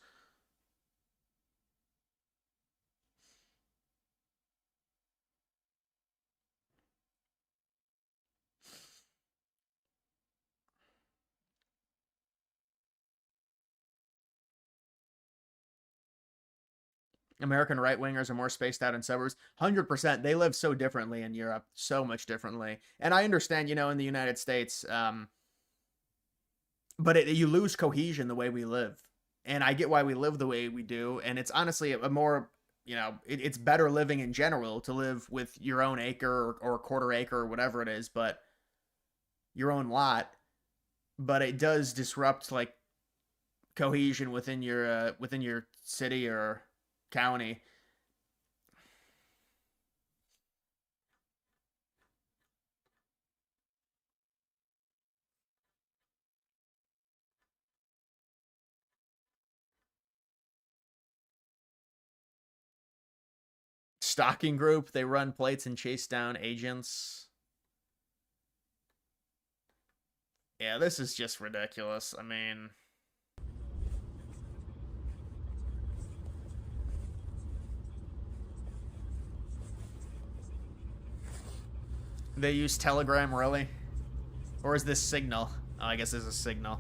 American right wingers are more spaced out in suburbs. 100%. They live so differently in Europe, so much differently. And I understand, in the United States, but you lose cohesion the way we live. And I get why we live the way we do. And it's honestly a more, it's better living in general to live with your own acre or quarter acre or whatever it is. But your own lot, but it does disrupt like cohesion within your city or county. Stalking group, they run plates and chase down agents. Yeah, this is just ridiculous. I mean, they use Telegram, really? Or is this Signal? Oh, I guess this is Signal.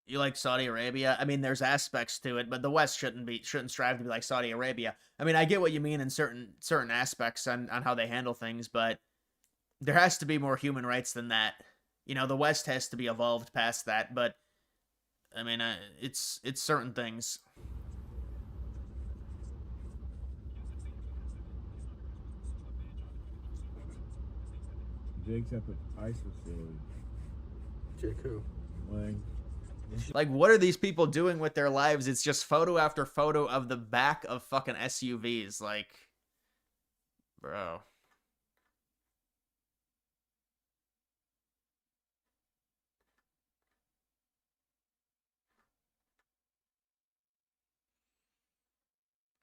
You like Saudi Arabia? I mean, there's aspects to it, but the West shouldn't strive to be like Saudi Arabia. I mean, I get what you mean in certain aspects on how they handle things, but there has to be more human rights than that. You know, the West has to be evolved past that, but I mean, it's certain things. Jake's up at ice facility. Jake who? Lang. Like, what are these people doing with their lives? It's just photo after photo of the back of fucking SUVs. Like, bro.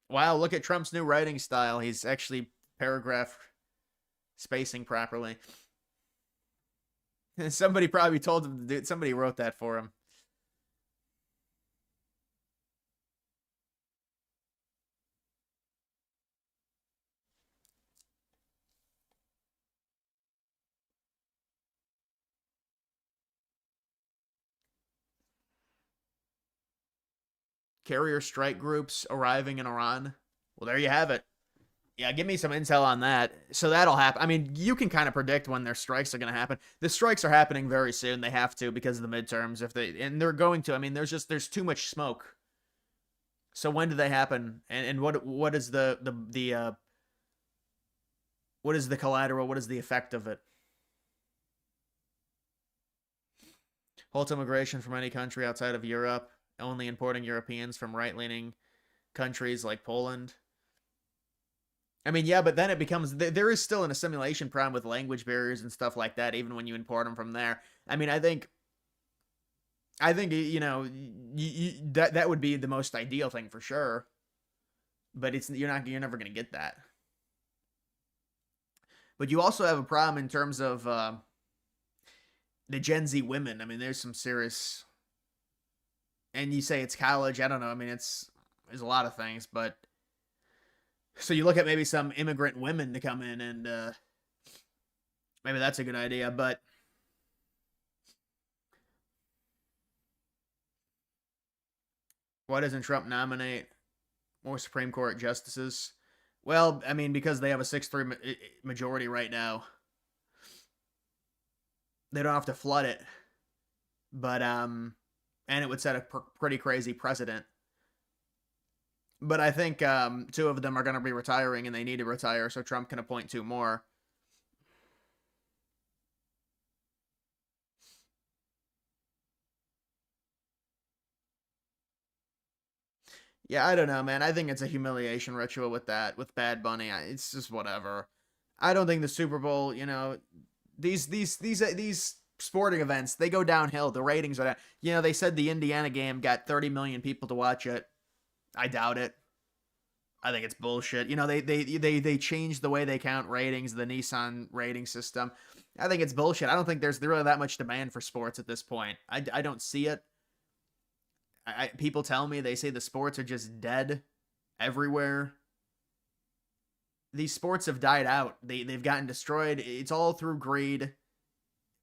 Wow, look at Trump's new writing style. He's actually paragraph spacing properly. Somebody probably told him to do it. Somebody wrote that for him. Carrier strike groups arriving in Iran. Well, there you have it. Yeah, give me some intel on that. So that'll happen. I mean, you can kind of predict when their strikes are going to happen. The strikes are happening very soon. They have to because of the midterms. If they and they're going to. I mean, there's too much smoke. So when do they happen? And what is the what is the collateral? What is the effect of it? Halt immigration from any country outside of Europe. Only importing Europeans from right-leaning countries like Poland. I mean, yeah, but then it becomes there is still an assimilation problem with language barriers and stuff like that, even when you import them from there. I mean, I think you know that would be the most ideal thing for sure, but you're never gonna get that. But you also have a problem in terms of the Gen Z women. I mean, there's some serious, and you say it's college. I don't know. I mean, there's a lot of things, but so you look at maybe some immigrant women to come in, and maybe that's a good idea. But why doesn't Trump nominate more Supreme Court justices? Well, I mean, because they have a 6-3 majority right now. They don't have to flood it. But, and it would set a pretty crazy precedent. But I think two of them are going to be retiring and they need to retire so Trump can appoint two more. Yeah, I don't know, man. I think it's a humiliation ritual with that, with Bad Bunny. It's just whatever. I don't think the Super Bowl, you know, these sporting events, they go downhill. The ratings are down. You know, they said the Indiana game got 30 million people to watch it. I doubt it. I think it's bullshit. You know, they changed the way they count ratings, the Nissan rating system. I think it's bullshit. I don't think there's really that much demand for sports at this point. I don't see it. People tell me, they say the sports are just dead everywhere. These sports have died out. They've gotten destroyed. It's all through greed.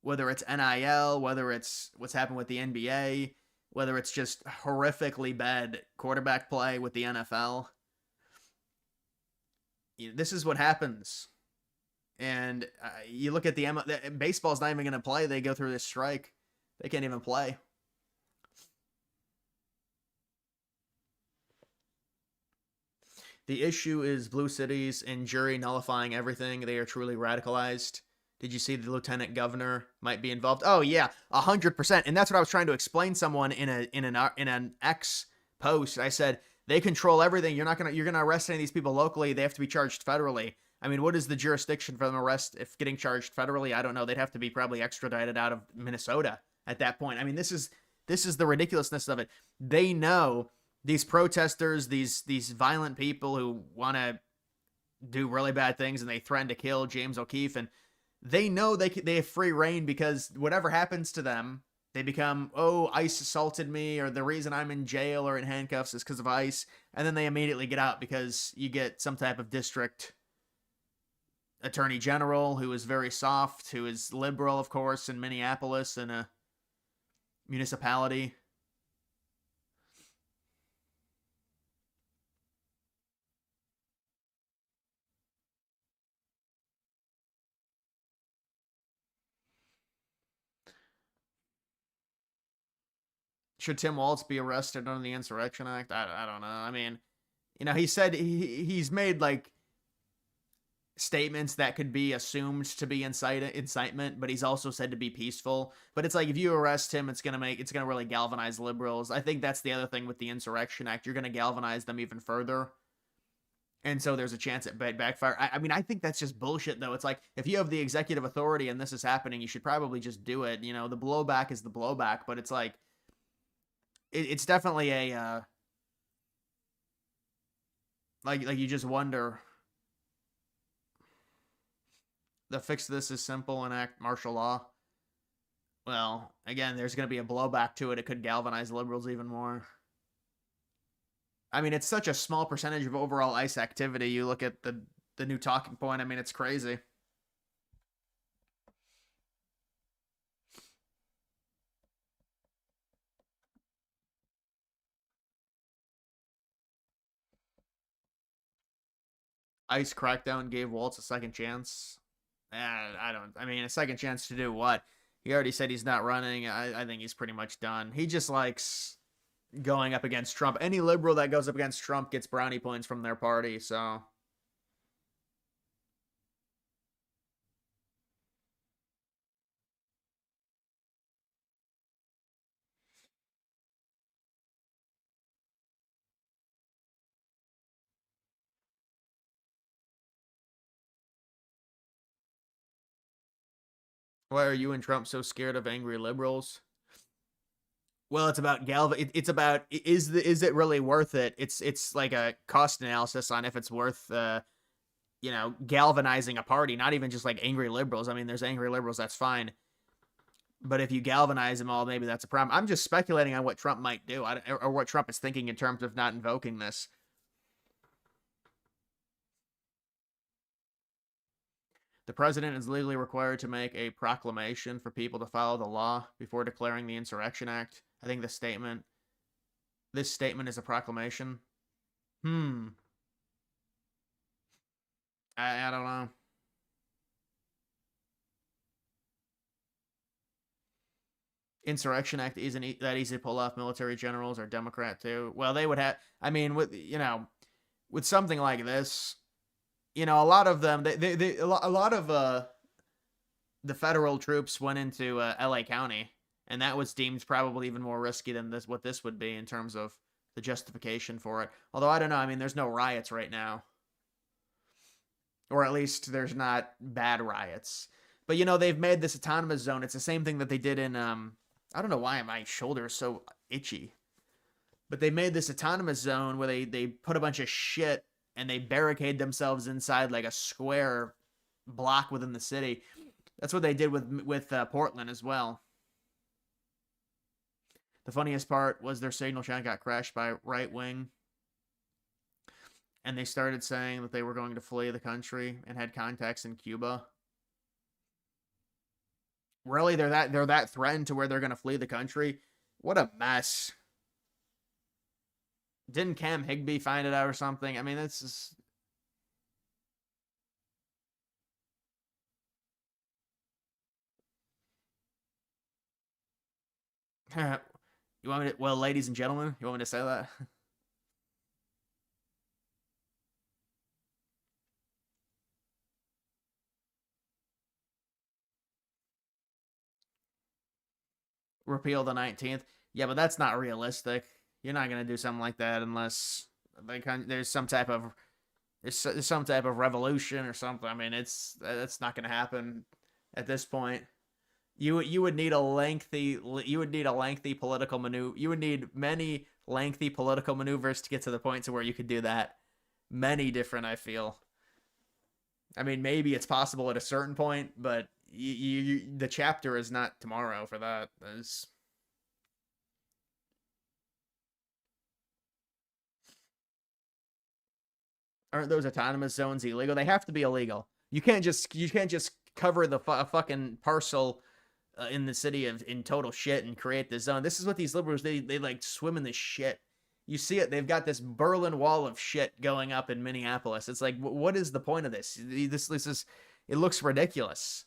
Whether it's NIL, whether it's what's happened with the NBA, whether it's just horrifically bad quarterback play with the NFL. You know, this is what happens. And you look at baseball's not even going to play. They go through this strike. They can't even play. The issue is blue cities and jury nullifying everything. They are truly radicalized. Did you see the lieutenant governor might be involved? Oh yeah, 100%. And that's what I was trying to explain someone in an X post. I said they control everything. You're gonna arrest any of these people locally. They have to be charged federally. I mean, what is the jurisdiction for them arrest if getting charged federally? I don't know. They'd have to be probably extradited out of Minnesota at that point. I mean, this is the ridiculousness of it. They know these protesters, these violent people who want to do really bad things, and they threaten to kill James O'Keefe, and they know they have free reign because whatever happens to them, they become, oh, ICE assaulted me, or the reason I'm in jail or in handcuffs is because of ICE, and then they immediately get out because you get some type of district attorney general who is very soft, who is liberal, of course, in Minneapolis, in a municipality. Should Tim Walz be arrested under the Insurrection Act? I don't know. I mean, he said he's made like statements that could be assumed to be incitement, but he's also said to be peaceful. But it's like if you arrest him, it's gonna really galvanize liberals. I think that's the other thing with the Insurrection Act. You're gonna galvanize them even further. And so there's a chance it backfire. I mean, I think that's just bullshit, though. It's like, if you have the executive authority and this is happening, you should probably just do it. The blowback is the blowback, but it's like, it's definitely a, like you just wonder. The fix to this is simple: enact martial law. Well, again, there's going to be a blowback to it. It could galvanize liberals even more. I mean, it's such a small percentage of overall ICE activity. You look at the new talking point. I mean, it's crazy. ICE crackdown gave Waltz a second chance. I mean, a second chance to do what? He already said he's not running. I think he's pretty much done. He just likes going up against Trump. Any liberal that goes up against Trump gets brownie points from their party, so. Why are you and Trump so scared of angry liberals? Well, it's about it's about, is it really worth it? It's like a cost analysis on if it's worth galvanizing a party, not even just like angry liberals. I mean, there's angry liberals, that's fine. But if you galvanize them all, maybe that's a problem. I'm just speculating on what Trump might do, or what Trump is thinking in terms of not invoking this. The president is legally required to make a proclamation for people to follow the law before declaring the Insurrection Act. I think this statement is a proclamation. I don't know. Insurrection Act isn't that easy to pull off. Military generals are Democrat too. Well, they would have. I mean, with something like this, a lot of them, a lot of the federal troops went into L.A. County, and that was deemed probably even more risky than what this would be in terms of the justification for it. Although I don't know. I mean, there's no riots right now, or at least there's not bad riots. But they've made this autonomous zone. It's the same thing that they did in I don't know why my shoulder is so itchy. But they made this autonomous zone where they put a bunch of shit and they barricade themselves inside like a square block within the city. That's what they did with Portland as well. The funniest part was their signal channel got crashed by right wing. And they started saying that they were going to flee the country and had contacts in Cuba. Really, they're that threatened to where they're going to flee the country? What a mess. Didn't Cam Higby find it out or something? I mean, that's just... You want me to? Well, ladies and gentlemen, you want me to say that? Repeal the 19th. Yeah, but that's not realistic. You're not gonna do something like that unless there's some type of there's some type of revolution or something. I mean, that's not gonna happen at this point. You would need a lengthy political maneuver. You would need many lengthy political maneuvers to get to the point to where you could do that. Many different, I feel. I mean, maybe it's possible at a certain point, but the chapter is not tomorrow for that. Aren't those autonomous zones illegal? They have to be illegal. You can't just cover the fucking parcel in the city of in total shit and create the zone. This is what these liberals they like swim in this shit. You see it. They've got this Berlin Wall of shit going up in Minneapolis. It's like, what is the point of this? This is, it looks ridiculous.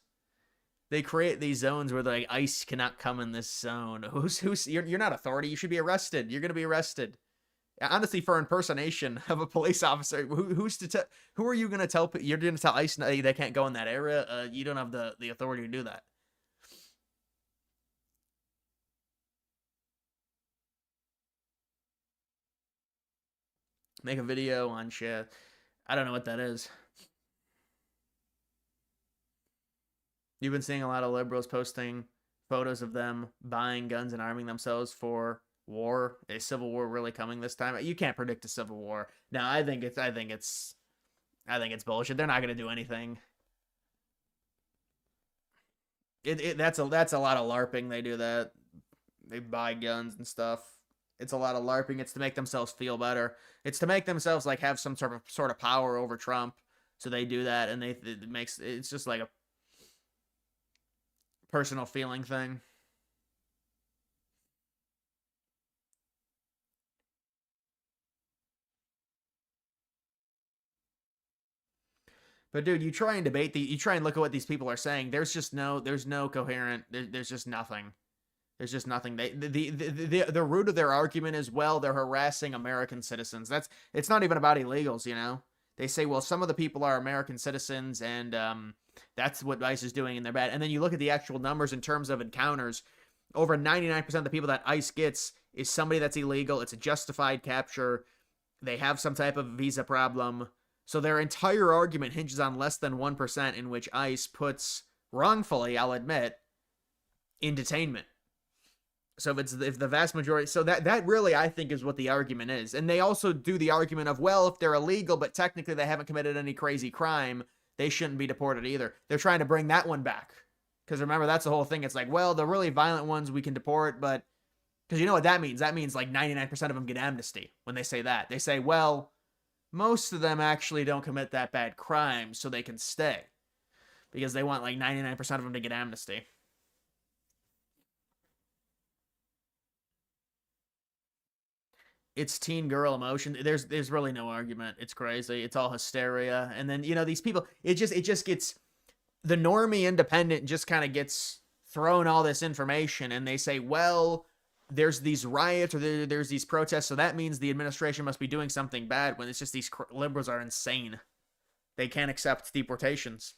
They create these zones where like ICE cannot come in this zone. You're not authority. You should be arrested. You're gonna be arrested. Honestly, for impersonation of a police officer, who are you gonna tell? You're gonna tell ICE they can't go in that area. You don't have the authority to do that. Make a video on shit. I don't know what that is. You've been seeing a lot of liberals posting photos of them buying guns and arming themselves for war. A civil war really coming this time? You can't predict a civil war. No, I think it's bullshit. They're not gonna do anything. That's a lot of LARPing. They do that. They buy guns and stuff. It's a lot of LARPing. It's to make themselves feel better. It's to make themselves like have some sort of power over Trump. So they do that, and it's just like a personal feeling thing. But dude, you try and look at what these people are saying. There's no coherent. There's just nothing. There's just nothing. The root of their argument is, well, they're harassing American citizens. It's not even about illegals, you know. They say, well, some of the people are American citizens, and that's what ICE is doing, and they're bad. And then you look at the actual numbers in terms of encounters. Over 99% of the people that ICE gets is somebody that's illegal. It's a justified capture. They have some type of visa problem. So their entire argument hinges on less than 1% in which ICE puts, wrongfully, I'll admit, in detainment. So if the vast majority, so that really, I think, is what the argument is. And they also do the argument of, well, if they're illegal, but technically they haven't committed any crazy crime, they shouldn't be deported either. They're trying to bring that one back. Because remember, that's the whole thing. It's like, well, the really violent ones we can deport, but, because you know what that means? That means like 99% of them get amnesty when they say that. They say, well, most of them actually don't commit that bad crime, so they can stay. Because they want like 99% of them to get amnesty. It's teen girl emotion. There's really no argument. It's crazy. It's all hysteria. And then, you know, these people, it just gets, the normie independent just kind of gets thrown all this information, and they say, well, there's these riots or there's these protests, so that means the administration must be doing something bad, when it's just these liberals are insane. They can't accept deportations.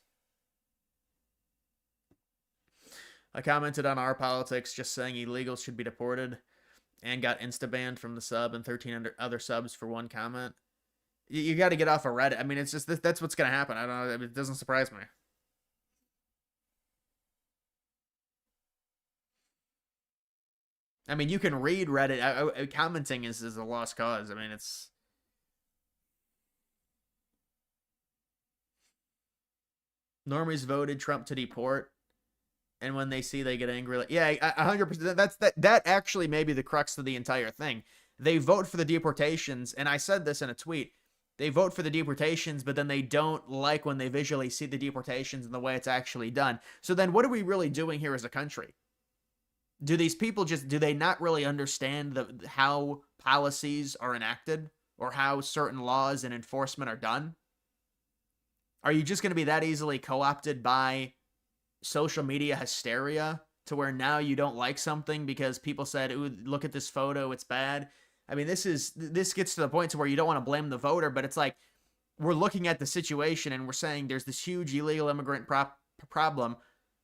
I commented on our politics just saying illegals should be deported, and got insta-banned from the sub and 13 other subs for one comment. You got to get off of Reddit. I mean, it's just, that's what's going to happen. I don't know. It doesn't surprise me. I mean, you can read Reddit. Commenting is a lost cause. I mean, it's... Normies voted Trump to deport, and when they see, they get angry. Like, yeah, 100%. That actually may be the crux of the entire thing. They vote for the deportations, and I said this in a tweet. They vote for the deportations, but then they don't like when they visually see the deportations and the way it's actually done. So then what are we really doing here as a country? Do these people do they not really understand how policies are enacted, or how certain laws and enforcement are done? Are you just going to be that easily co-opted by social media hysteria to where now you don't like something because people said, "Ooh, look at this photo, it's bad." I mean, this gets to the point to where you don't want to blame the voter, but it's like we're looking at the situation and we're saying there's this huge illegal immigrant problem,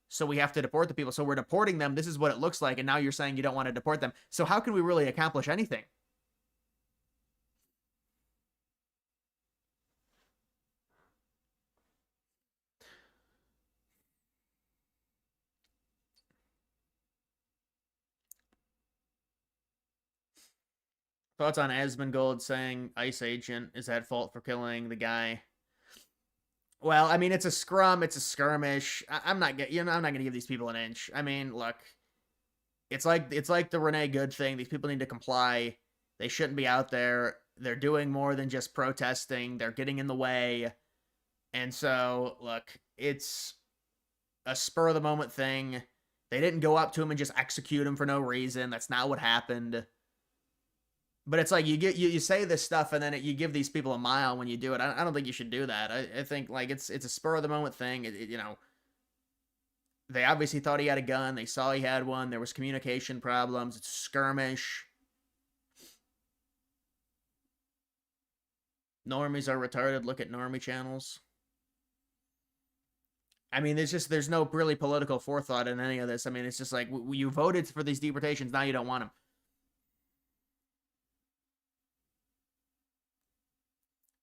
so we have to deport the people. So we're deporting them. This is what it looks like, and now you're saying you don't want to deport them. So how can we really accomplish anything? Thoughts on Asmongold saying ICE agent is at fault for killing the guy? Well, I mean, it's a scrum, it's a skirmish. I'm not, I'm not gonna give these people an inch. I mean, look, it's like the Renee Good thing. These people need to comply. They shouldn't be out there. They're doing more than just protesting. They're getting in the way, and so look, it's a spur of the moment thing. They didn't go up to him and just execute him for no reason. That's not what happened. But it's like you say this stuff and then you give these people a mile when you do it. I don't think you should do that. I think like it's a spur of the moment thing. They obviously thought he had a gun. They saw he had one. There was communication problems. It's a skirmish. Normies are retarded. Look at normie channels. I mean, there's no really political forethought in any of this. I mean, it's just like you voted for these deportations. Now you don't want them.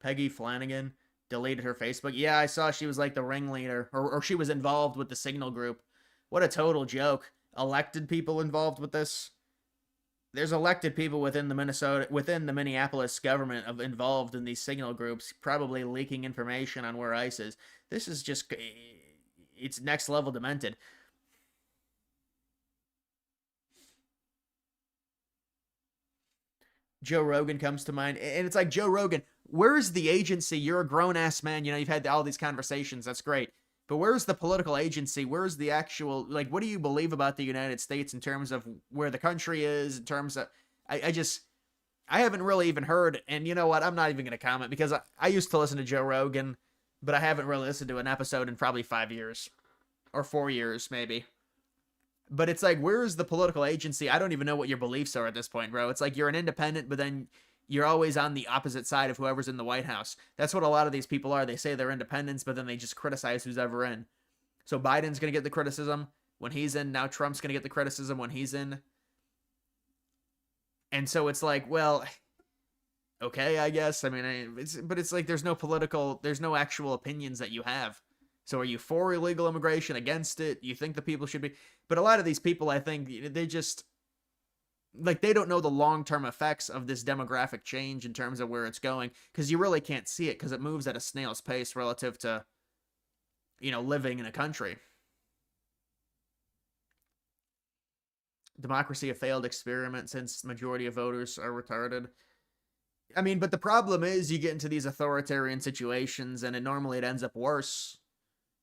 Peggy Flanagan deleted her Facebook. Yeah, I saw she was like the ringleader, or she was involved with the Signal group. What a total joke. Elected people involved with this. There's elected people within the Minneapolis government involved in these Signal groups, probably leaking information on where ICE is. This is just, it's next level demented. Joe Rogan comes to mind, and it's like, Joe Rogan, where's the agency? You're a grown-ass man, you've had all these conversations, that's great. But where's the political agency? Where's the actual, like, what do you believe about the United States in terms of where the country is, in terms of, I haven't really even heard, and you know what, I'm not even going to comment, because I used to listen to Joe Rogan, but I haven't really listened to an episode in probably 5 years, or 4 years, maybe. But it's like, where is the political agency? I don't even know what your beliefs are at this point, bro. It's like you're an independent, but then you're always on the opposite side of whoever's in the White House. That's what a lot of these people are. They say they're independents, but then they just criticize who's ever in. So Biden's going to get the criticism when he's in. Now Trump's going to get the criticism when he's in. And so it's like, well, okay, I guess. I mean, but it's like there's no actual opinions that you have. So are you for illegal immigration, against it? You think the people should be? But a lot of these people, I think, they just, like, they don't know the long-term effects of this demographic change in terms of where it's going, because you really can't see it, because it moves at a snail's pace relative to, living in a country. Democracy a failed experiment since majority of voters are retarded. I mean, but the problem is you get into these authoritarian situations, and normally it ends up worse.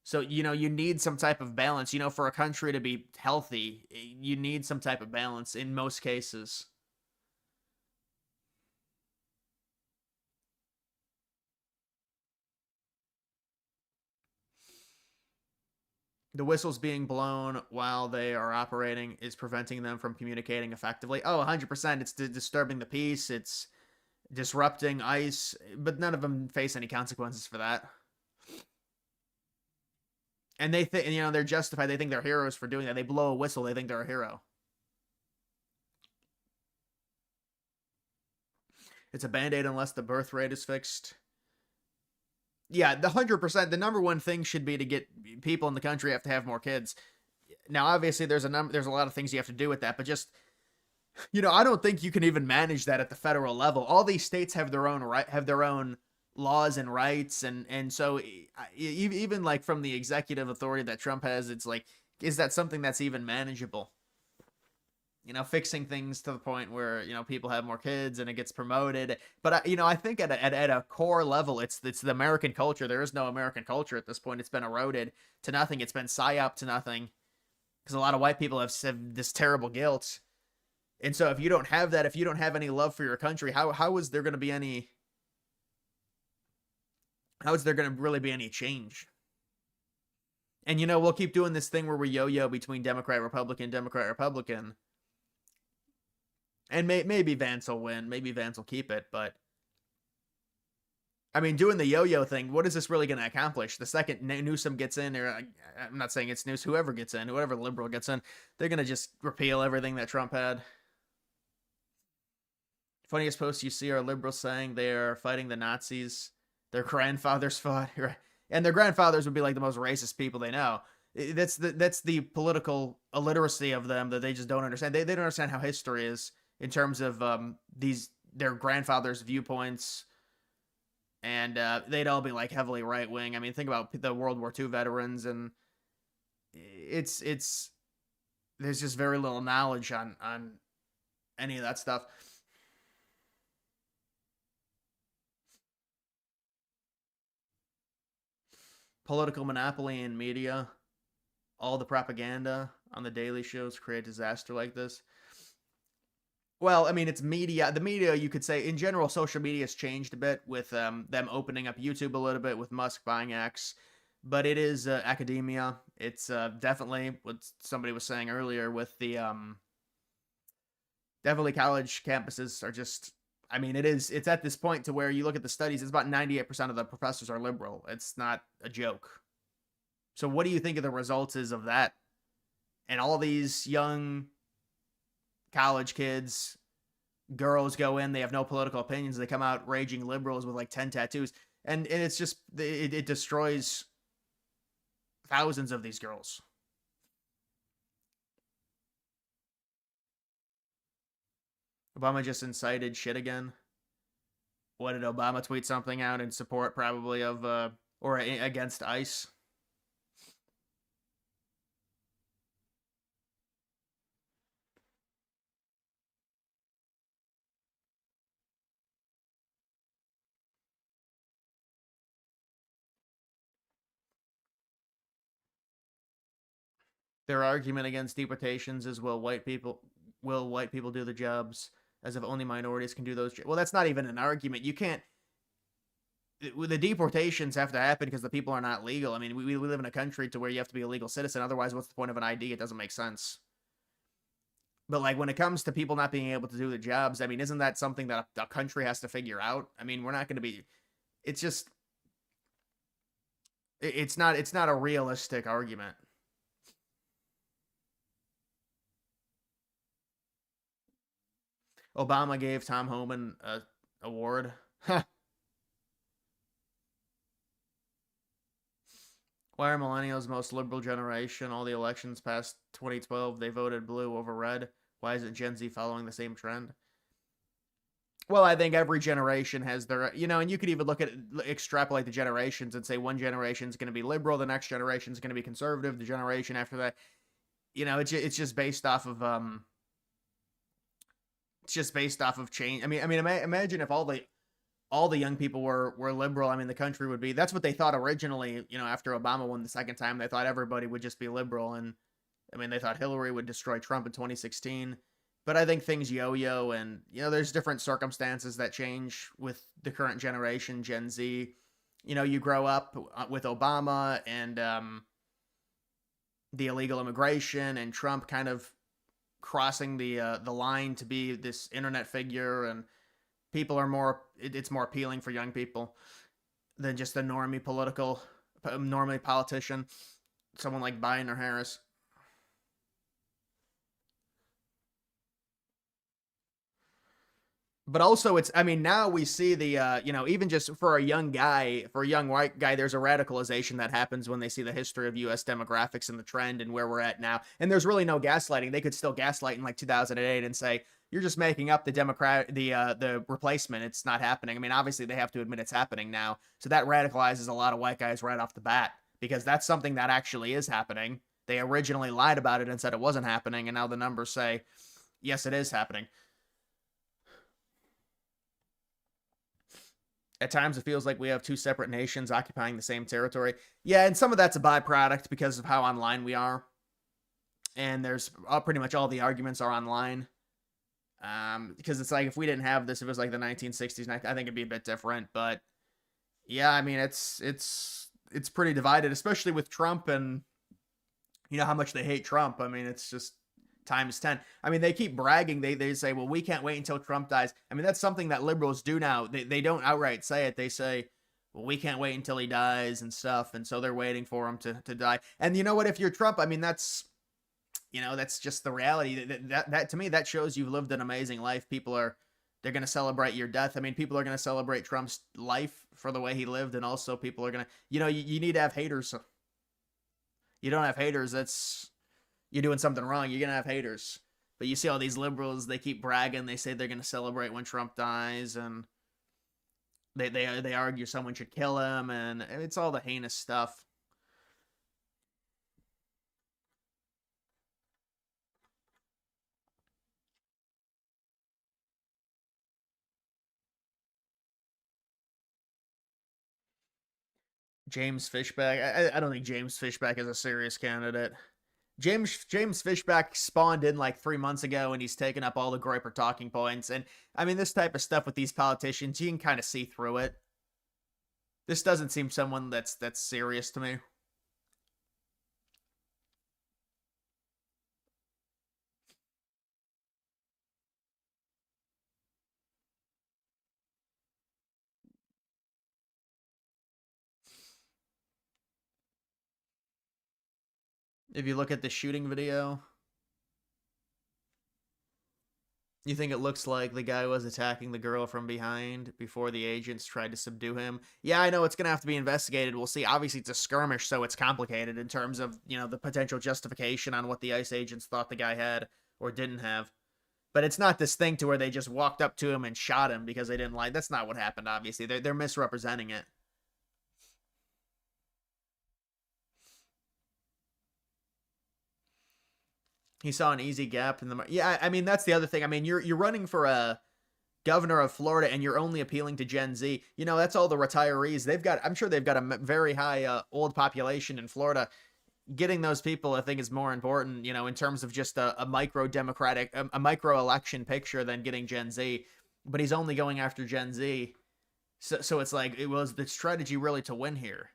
So, you need some type of balance. For a country to be healthy, you need some type of balance in most cases. The whistles being blown while they are operating is preventing them from communicating effectively. Oh, 100%. It's disturbing the peace. It's disrupting ICE, but none of them face any consequences for that. And they think, they're justified. They think they're heroes for doing that. They blow a whistle. They think they're a hero. It's a band-aid unless the birth rate is fixed. Yeah, the 100%. The number one thing should be to get people in the country have to have more kids. Now, obviously, there's a lot of things you have to do with that, but just, I don't think you can even manage that at the federal level. All these states have their own laws and rights, and so even like from the executive authority that Trump has, it's like, is that something that's even manageable? Fixing things to the point where people have more kids and it gets promoted. But I think at a core level, it's the American culture. There is no American culture at this point. It's been eroded to nothing. It's been psyop to nothing, because a lot of white people have this terrible guilt. And so if you don't have that, if you don't have any love for your country, how is there going to be any? How is there going to really be any change? And we'll keep doing this thing where we yo-yo between Democrat, Republican, and maybe Vance will win, maybe Vance will keep it, but I mean, doing the yo-yo thing, what is this really going to accomplish? The second Newsom gets in, or I'm not saying it's Newsom, whoever gets in, whoever liberal gets in, they're going to just repeal everything that Trump had. Funniest posts you see are liberals saying they are fighting the Nazis. Their grandfathers fought, and their grandfathers would be like the most racist people they know. That's the political illiteracy of them that they just don't understand. They don't understand how history is in terms of their grandfathers' viewpoints. And they'd all be like heavily right wing. I mean, think about the World War II veterans, and it's there's just very little knowledge on any of that stuff. Political monopoly in media, all the propaganda on the daily shows create disaster like this. Well, I mean, it's media. The media, you could say, in general, social media has changed a bit with them opening up YouTube a little bit, with Musk buying X. But it is academia. It's definitely what somebody was saying earlier with the definitely college campuses are just, I mean, it's at this point to where you look at the studies, it's about 98% of the professors are liberal. It's not a joke. So what do you think of the results is of that? And all these young college kids, girls go in, they have no political opinions, they come out raging liberals with like 10 tattoos, and it's just it destroys thousands of these girls. Obama just incited shit again. What did Obama tweet something out in support probably of or against ICE? Their argument against deportations is will white people do the jobs, as if only minorities can do those. Well, that's not even an argument. You can't. The deportations have to happen because the people are not legal. I mean, we live in a country to where you have to be a legal citizen. Otherwise, what's the point of an ID? It doesn't make sense. But like when it comes to people not being able to do the jobs, I mean, isn't that something that a country has to figure out? I mean, we're not going to be. It's just. It's not a realistic argument. Obama gave Tom Homan a award. Why are millennials the most liberal generation? All the elections past 2012, they voted blue over red. Why isn't Gen Z following the same trend? Well, I think every generation has their, and you could even look at extrapolate the generations and say one generation is going to be liberal, the next generation is going to be conservative, the generation after that, it's just based off of change. I mean, imagine if all the young people were liberal. I mean, the country would be. That's what they thought originally. After Obama won the second time, they thought everybody would just be liberal, and I mean, they thought Hillary would destroy Trump in 2016. But I think things yo-yo, and there's different circumstances that change with the current generation, Gen Z. You grow up with Obama and the illegal immigration, and Trump kind of crossing the line to be this internet figure, and people are more. It's more appealing for young people than just a normie politician, someone like Biden or Harris. But also, now we see the, even just for a young white guy, there's a radicalization that happens when they see the history of U.S. demographics and the trend and where we're at now. And there's really no gaslighting. They could still gaslight in like 2008 and say, you're just making up the replacement. It's not happening. I mean, obviously they have to admit it's happening now. So that radicalizes a lot of white guys right off the bat, because that's something that actually is happening. They originally lied about it and said it wasn't happening. And now the numbers say, yes, it is happening. At times, it feels like we have two separate nations occupying the same territory. Yeah, and some of that's a byproduct because of how online we are. And there's pretty much all the arguments are online. Because it's like, if we didn't have this, if it was like the 1960s, I think it'd be a bit different. But yeah, I mean, it's pretty divided, especially with Trump and You know how much they hate Trump. I mean, it's just times 10. I mean, they keep bragging. They say, well, we can't wait until Trump dies. I mean, that's something that liberals do now. They don't outright say it. They say, well, we can't wait until he dies and stuff. And so they're waiting for him to die. And you know what? If you're Trump, I mean, that's just the reality. That to me, that shows you've lived an amazing life. They're going to celebrate your death. I mean, people are going to celebrate Trump's life for the way he lived. And also people are going to, you need to have haters. You don't have haters, you're doing something wrong. You're gonna have haters. But you see all these liberals, they keep bragging. They say they're gonna celebrate when Trump dies, and they argue someone should kill him, and it's all the heinous stuff. James Fishback. I don't think James Fishback is a serious candidate. James Fishback spawned in like 3 months ago, and he's taken up all the Groyper talking points. And I mean, this type of stuff with these politicians, you can kind of see through it. This doesn't seem someone that's serious to me. If you look at the shooting video, you think it looks like the guy was attacking the girl from behind before the agents tried to subdue him. Yeah, I know it's going to have to be investigated. We'll see. Obviously, it's a skirmish, so it's complicated in terms of, the potential justification on what the ICE agents thought the guy had or didn't have. But it's not this thing to where they just walked up to him and shot him because they didn't like. That's not what happened, obviously. They're misrepresenting it. He saw an easy gap in the. Yeah, I mean, that's the other thing. I mean, you're running for a governor of Florida, and you're only appealing to Gen Z. That's all the retirees. I'm sure they've got a very high old population in Florida. Getting those people, I think, is more important, in terms of just a micro democratic, a micro election picture than getting Gen Z. But he's only going after Gen Z. So it's like, it was the strategy really to win here.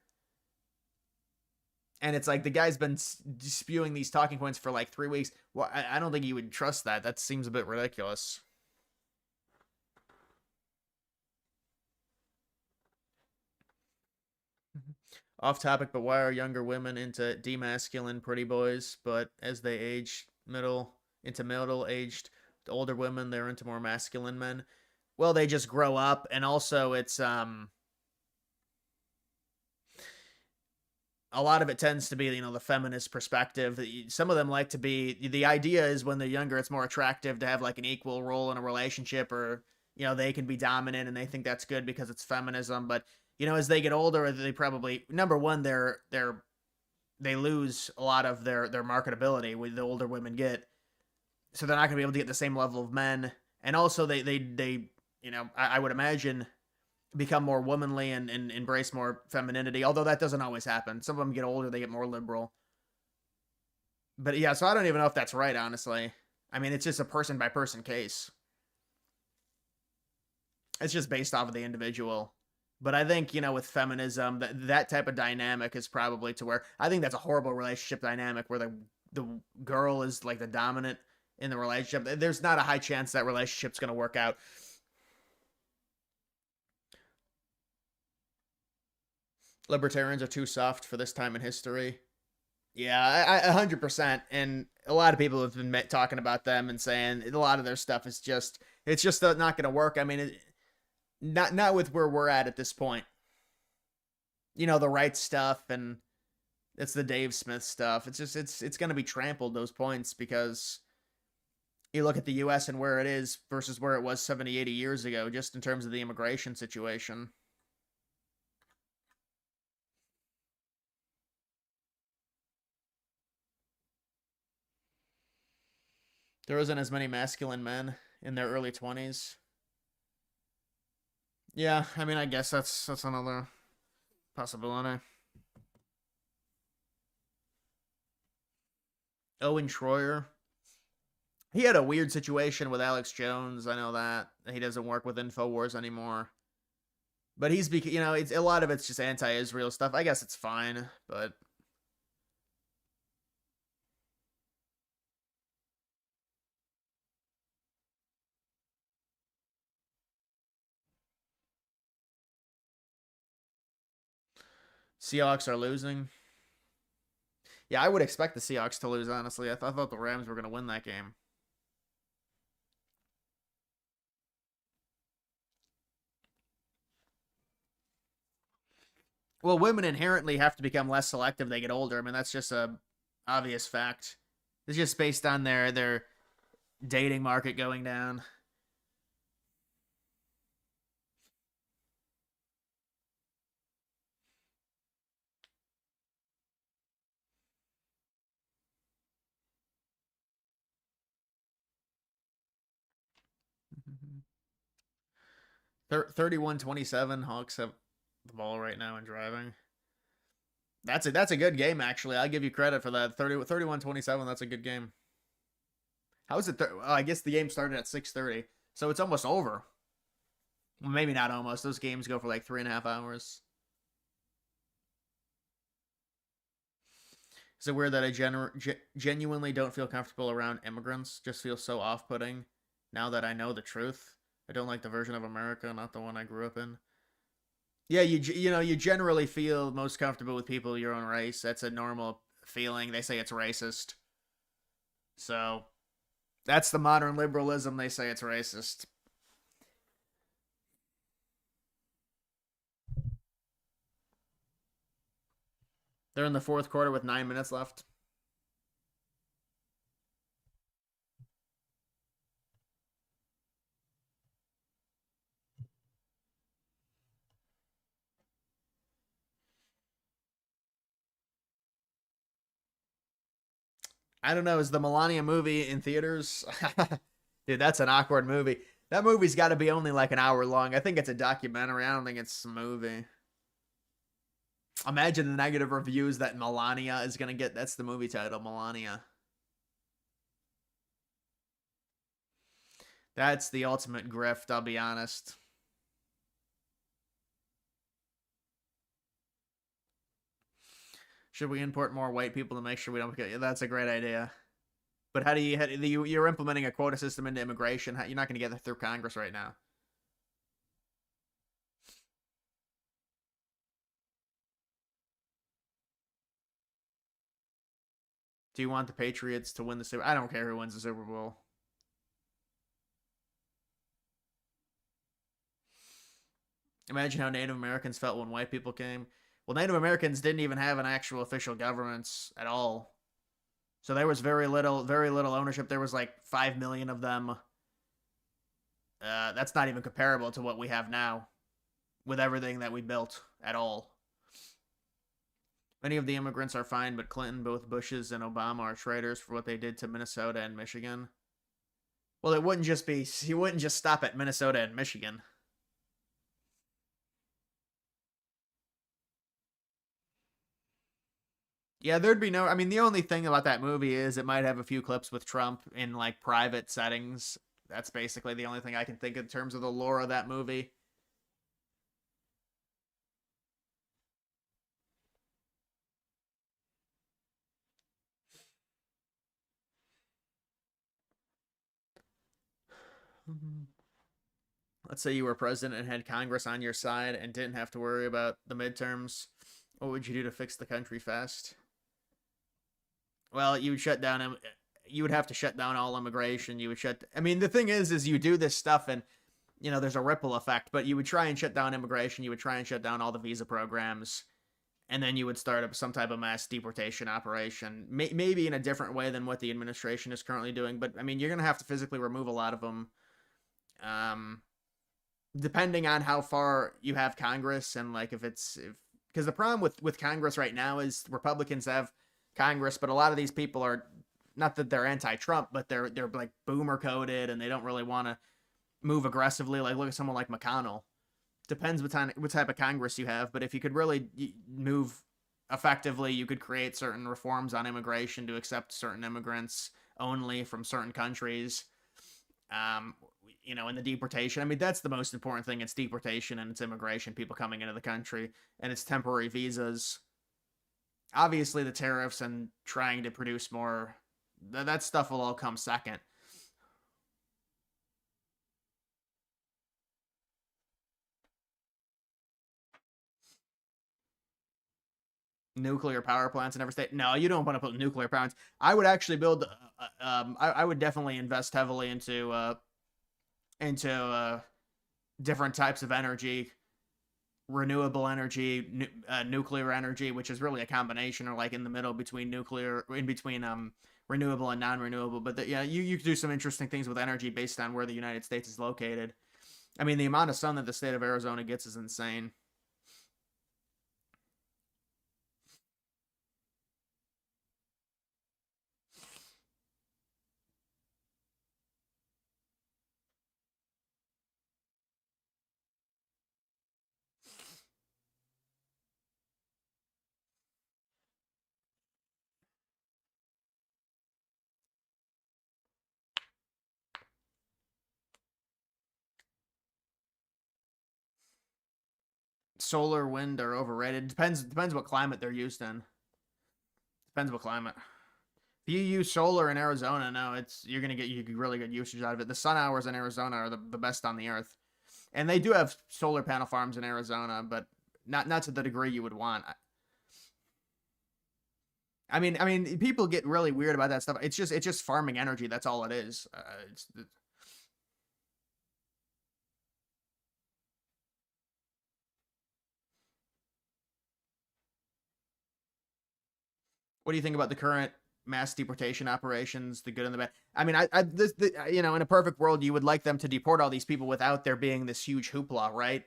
And it's like the guy's been spewing these talking points for like 3 weeks. Well, I don't think you would trust that. That seems a bit ridiculous. Off topic, but why are younger women into demasculine pretty boys, but as they age into middle-aged older women, they're into more masculine men? Well, they just grow up, and also it's a lot of it tends to be, the feminist perspective. Some of them like to be, the idea is when they're younger, it's more attractive to have like an equal role in a relationship, or, they can be dominant, and they think that's good because it's feminism. But, as they get older, they probably, number one, they lose a lot of their marketability with the older women get. So they're not going to be able to get the same level of men. And also they I would imagine become more womanly and embrace more femininity, although that doesn't always happen. Some of them get older, they get more liberal. But yeah, so I don't even know if that's right, honestly. I mean, it's just a person by person case. It's just based off of the individual. But I think, with feminism, that type of dynamic is probably to where I think that's a horrible relationship dynamic where the girl is like the dominant in the relationship. There's not a high chance that relationship's going to work out. Libertarians are too soft for this time in history. Yeah, 100%. And a lot of people have been talking about them and saying a lot of their stuff is it's just not going to work. I mean, not with where we're at this point. The right stuff, and it's the Dave Smith stuff. It's just it's going to be trampled, those points, because you look at the U.S. and where it is versus where it was 70, 80 years ago, just in terms of the immigration situation. There wasn't as many masculine men in their early 20s. Yeah, I mean, I guess that's another possibility. Owen Schroyer. He had a weird situation with Alex Jones. I know that. He doesn't work with InfoWars anymore. But it's a lot of it's just anti-Israel stuff. I guess it's fine, but Seahawks are losing. Yeah, I would expect the Seahawks to lose, honestly. I thought the Rams were going to win that game. Well, women inherently have to become less selective they get older. I mean, that's just a obvious fact. It's just based on their dating market going down. Mm-hmm. 31-27. Hawks have the ball right now and driving. That's a good game, actually. I'll give you credit for that. 31-27. That's a good game. How is it? I guess the game started at 6:30, so it's almost over. Well, maybe not almost. Those games go for like 3.5 hours. Is it weird that I genuinely don't feel comfortable around immigrants? Just feel so off-putting now that I know the truth. I don't like the version of America, not the one I grew up in. Yeah, you generally feel most comfortable with people of your own race. That's a normal feeling. They say it's racist. So that's the modern liberalism. They say it's racist. They're in the fourth quarter with 9 minutes left. I don't know. Is the Melania movie in theaters? Dude, that's an awkward movie. That movie's got to be only like an hour long. I think it's a documentary. I don't think it's a movie. Imagine the negative reviews that Melania is going to get. That's the movie title, Melania. That's the ultimate grift, I'll be honest. Should we import more white people to make sure we don't get? That's a great idea. But how do you're implementing a quota system into immigration? You're not going to get that through Congress right now. Do you want the Patriots to win the Super? I don't care who wins the Super Bowl. Imagine how Native Americans felt when white people came. Well, Native Americans didn't even have an actual official government at all. So there was very little ownership. There was like 5 million of them. That's not even comparable to what we have now with everything that we built at all. Many of the immigrants are fine, but Clinton, both Bushes and Obama are traitors for what they did to Minnesota and Michigan. Well, it wouldn't just be, he wouldn't just stop at Minnesota and Michigan. Yeah, there'd be no. I mean, the only thing about that movie is it might have a few clips with Trump in like private settings. That's basically the only thing I can think in terms of the lore of that movie. Let's say you were president and had Congress on your side and didn't have to worry about the midterms. What would you do to fix the country fast? Well, you would shut down. You would have to shut down all immigration. You would shut. I mean, the thing is you do this stuff and there's a ripple effect. But you would try and shut down immigration. You would try and shut down all the visa programs, and then you would start up some type of mass deportation operation. Maybe in a different way than what the administration is currently doing. But I mean, you're gonna have to physically remove a lot of them. Depending on how far you have Congress and like if because the problem with Congress right now is Republicans have Congress, but a lot of these people are not that they're anti-Trump, but they're like boomer coded and they don't really want to move aggressively. Like look at someone like McConnell. Depends what type of Congress you have, but if you could really move effectively, you could create certain reforms on immigration to accept certain immigrants only from certain countries. Um, in the deportation. I mean, that's the most important thing. It's deportation and it's immigration, people coming into the country, and it's temporary visas. Obviously, the tariffs and trying to produce more, that stuff will all come second. nuclear power plants in every state. No, you don't want to put nuclear power plants. I would actually build. I would definitely invest heavily into different types of energy, renewable energy, nuclear energy, which is really a combination or like in the middle between nuclear, in between renewable and non-renewable. But yeah, you could do some interesting things with energy based on where the United States is located. I mean, the amount of sun that the state of Arizona gets is insane. Solar, wind are overrated. Depends what climate they're used in. Depends what climate. If you use solar in Arizona, no, you're gonna get you really good usage out of it. The sun hours in Arizona are the best on the earth, and they do have solar panel farms in Arizona, but not to the degree you would want. I mean, people get really weird about that stuff. It's just farming energy. That's all it is. What do you think about the current mass deportation operations, the good and the bad? I mean, in a perfect world, you would like them to deport all these people without there being this huge hoopla, right?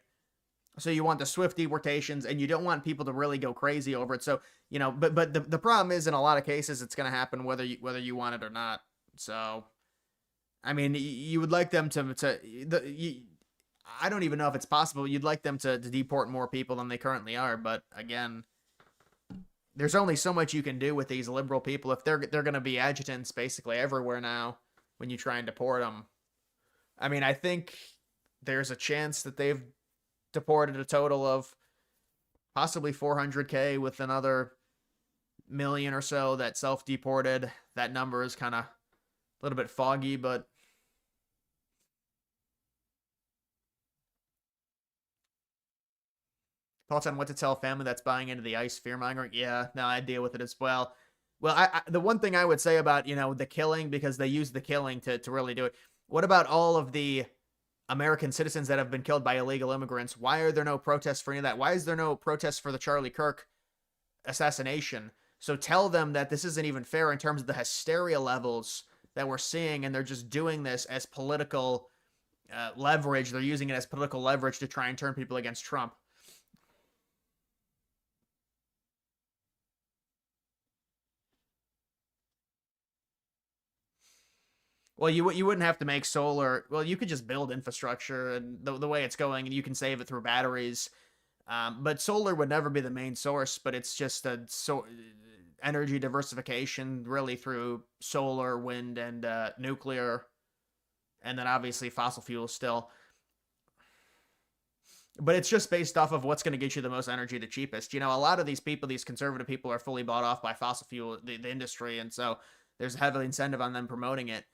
So you want the swift deportations, and you don't want people to really go crazy over it. So but the problem is, in a lot of cases, it's going to happen whether you want it or not. So, I mean, you would like them I don't even know if it's possible. You'd like them to deport more people than they currently are, but again, there's only so much you can do with these liberal people if they're going to be adjutants basically everywhere now when you try and deport them. I mean, I think there's a chance that they've deported a total of possibly 400K with another million or so that self-deported. That number is kind of a little bit foggy, but thoughts on what to tell a family that's buying into the ICE fear-mongering? Yeah, no, I deal with it as well. Well, the one thing I would say about, the killing, because they use the killing to really do it. What about all of the American citizens that have been killed by illegal immigrants? Why are there no protests for any of that? Why is there no protests for the Charlie Kirk assassination? So tell them that this isn't even fair in terms of the hysteria levels that we're seeing, and they're just doing this as political leverage. They're using it as political leverage to try and turn people against Trump. Well, you wouldn't have to make solar. Well, you could just build infrastructure, and the way it's going, and you can save it through batteries. But solar would never be the main source. But it's just energy diversification, really, through solar, wind, and nuclear, and then obviously fossil fuels still. But it's just based off of what's going to get you the most energy the cheapest. A lot of these people, these conservative people, are fully bought off by fossil fuel, the industry, and so there's a heavy incentive on them promoting it.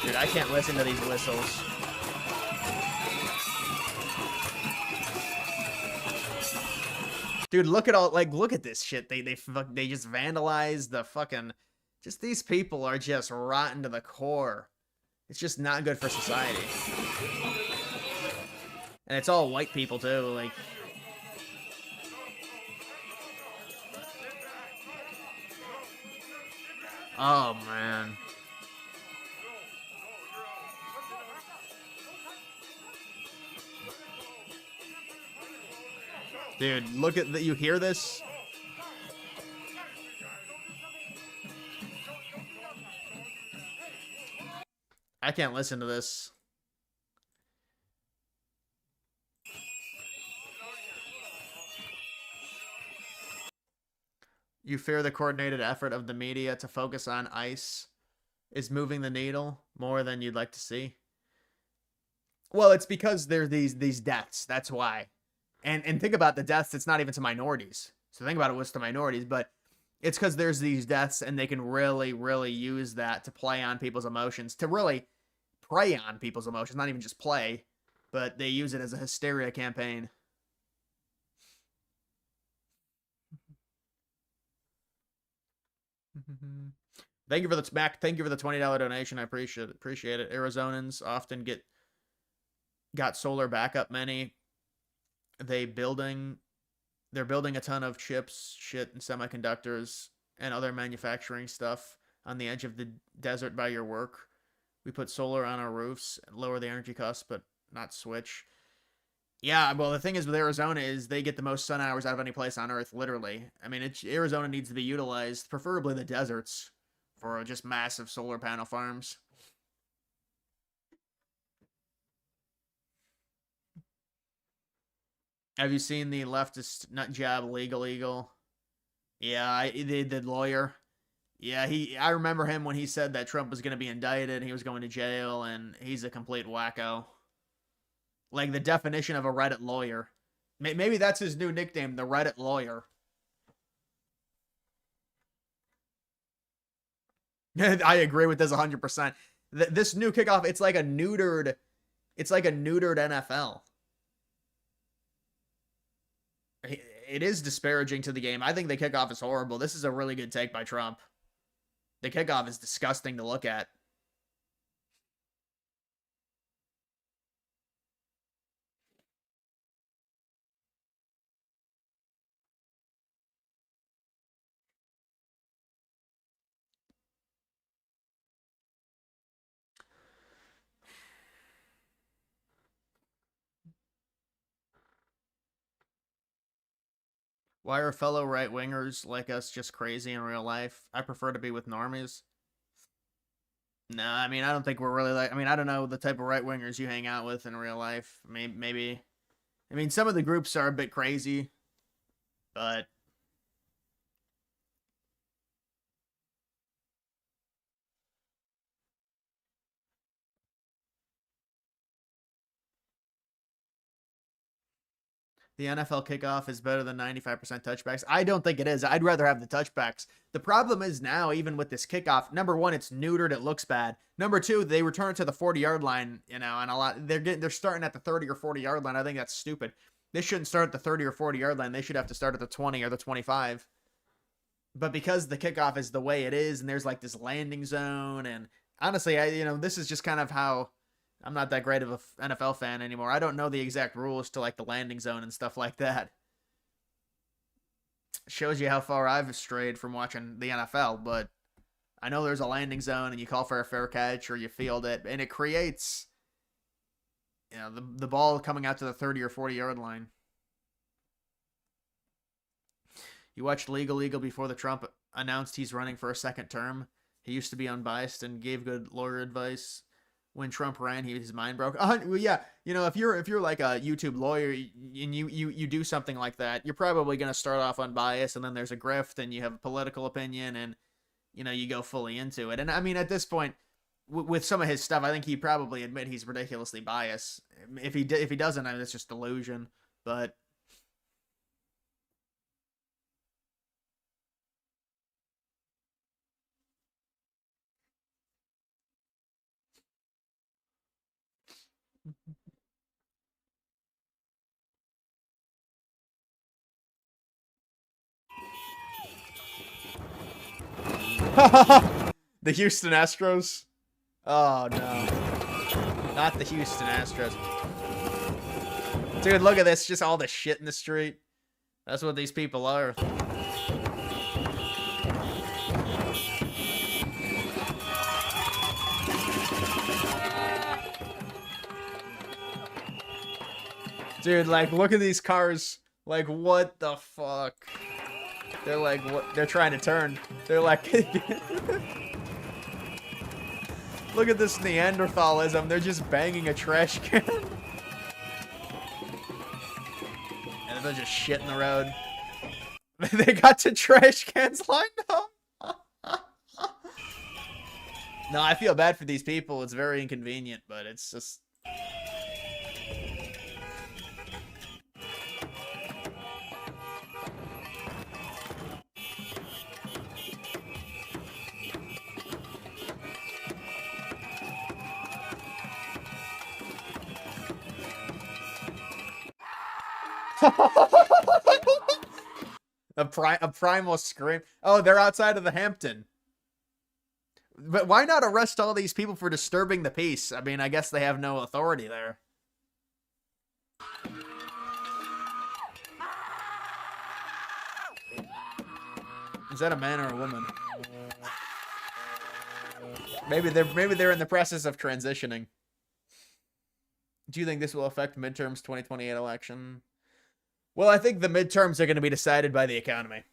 Dude, I can't listen to these whistles. Dude, look at this shit. They just vandalized the fucking. Just these people are just rotten to the core. It's just not good for society. And it's all white people too, like. Oh man. Dude, look at that. You hear this? I can't listen to this. You fear the coordinated effort of the media to focus on ICE is moving the needle more than you'd like to see? Well, it's because there's these deaths. That's why. And think about the deaths. It's not even to minorities. So think about it was to minorities, but it's because there's these deaths, and they can really, really use that to play on people's emotions, to really prey on people's emotions, not even just play, but they use it as a hysteria campaign. Thank you for the Mac. Thank you for the $20 donation. I appreciate it. Arizonans often got solar backup. Many they're building a ton of chips, shit, and semiconductors and other manufacturing stuff on the edge of the desert by your work. We put solar on our roofs and lower the energy costs, but not switch. Yeah, well, the thing is with Arizona is they get the most sun hours out of any place on Earth, literally. I mean, Arizona needs to be utilized, preferably the deserts, for just massive solar panel farms. Have you seen the leftist nut job Legal Eagle? Yeah, the lawyer. Yeah, I remember him when he said that Trump was going to be indicted, he was going to jail, and he's a complete wacko. Like the definition of a Reddit lawyer. Maybe that's his new nickname, the Reddit lawyer. I agree with this 100%. This new kickoff, it's like a neutered NFL. It is disparaging to the game. I think the kickoff is horrible. This is a really good take by Trump. The kickoff is disgusting to look at. Why are fellow right-wingers like us just crazy in real life? I prefer to be with normies. No, I mean, I don't think we're really like... I mean, I don't know the type of right-wingers you hang out with in real life. Maybe... I mean, some of the groups are a bit crazy, but... The NFL kickoff is better than 95% touchbacks. I don't think it is. I'd rather have the touchbacks. The problem is now, even with this kickoff, number one, it's neutered. It looks bad. Number two, they return it to the 40-yard line, and a lot they're starting at the 30 or 40-yard line. I think that's stupid. They shouldn't start at the 30 or 40-yard line. They should have to start at the 20 or the 25. But because the kickoff is the way it is, and there's like this landing zone, and honestly, this is just kind of how... I'm not that great of an NFL fan anymore. I don't know the exact rules to like the landing zone and stuff like that. Shows you how far I've strayed from watching the NFL, but I know there's a landing zone and you call for a fair catch or you field it, and it creates the ball coming out to the 30 or 40-yard line. You watched Legal Eagle before the Trump announced he's running for a second term. He used to be unbiased and gave good lawyer advice. When Trump ran, his mind broke. Well, yeah, if you're like a YouTube lawyer and you do something like that, you're probably gonna start off unbiased, and then there's a grift, and you have a political opinion, and you go fully into it. And I mean, at this point, with some of his stuff, I think he'd probably admit he's ridiculously biased. If he doesn't, I mean, it's just delusion. But the Houston Astros. Oh no, not the Houston Astros. Dude, look at this. Just all the shit in the street. That's what these people are. Dude, like, look at these cars. Like, what the fuck? They're like, what? They're trying to turn. They're like... Look at this Neanderthalism. They're just banging a trash can. And they're just shit in the road. They got two trash cans lined up. No, I feel bad for these people. It's very inconvenient, but it's just... A primal scream. Oh, they're outside of the Hampton. But why not arrest all these people for disturbing the peace? I mean, I guess they have no authority there. Is that a man or a woman? Maybe they're in the process of transitioning. Do you think this will affect midterms 2028 election? Well, I think the midterms are going to be decided by the economy.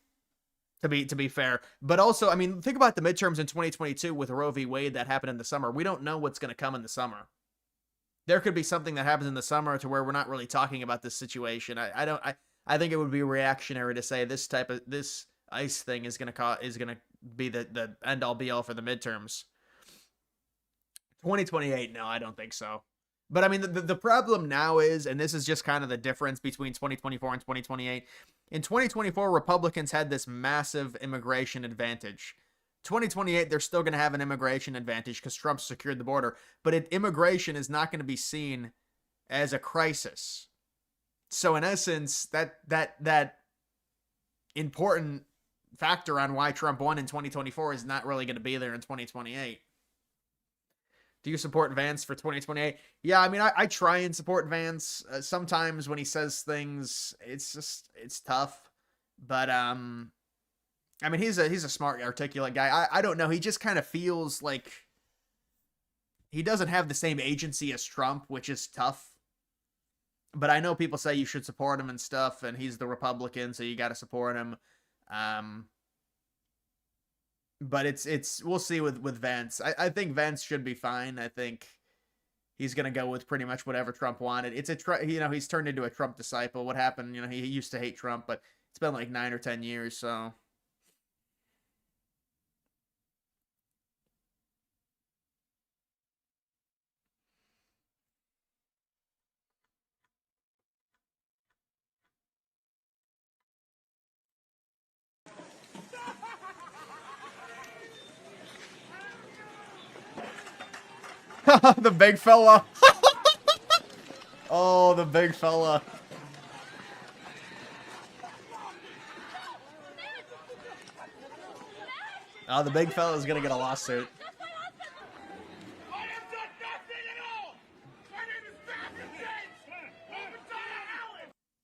To be fair, but also, I mean, think about the midterms in 2022 with Roe v. Wade that happened in the summer. We don't know what's going to come in the summer. There could be something that happens in the summer to where we're not really talking about this situation. I think it would be reactionary to say this ICE thing is going to be the end all be all for the midterms. 2028, no, I don't think so. But I mean, the problem now is, and this is just kind of the difference between 2024 and 2028. In 2024, Republicans had this massive immigration advantage. 2028, they're still going to have an immigration advantage because Trump secured the border. But immigration is not going to be seen as a crisis. So in essence, that important factor on why Trump won in 2024 is not really going to be there in 2028. Do you support Vance for 2028? Yeah, I mean, I try and support Vance. Sometimes when he says things, it's tough. But I mean, he's a smart, articulate guy. I don't know. He just kind of feels like he doesn't have the same agency as Trump, which is tough. But I know people say you should support him and stuff, and he's the Republican, so you got to support him. But it's we'll see with Vance. I think Vance should be fine. I think he's gonna go with pretty much whatever Trump wanted. He's turned into a Trump disciple. What happened? He used to hate Trump, but it's been like 9 or 10 years. So the big fella. Oh, the big fella. Oh, the big fella is gonna get a lawsuit.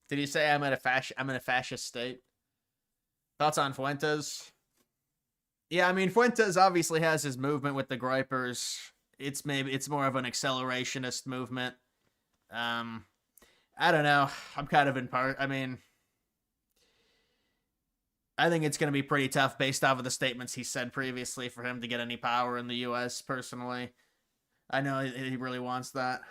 Did he say I'm in a fascist state? Thoughts on Fuentes? Yeah, I mean, Fuentes obviously has his movement with the Gripers. It's more of an accelerationist movement. I don't know. I'm kind of in part. I mean, I think it's going to be pretty tough based off of the statements he said previously for him to get any power in the U.S. personally. I know he really wants that.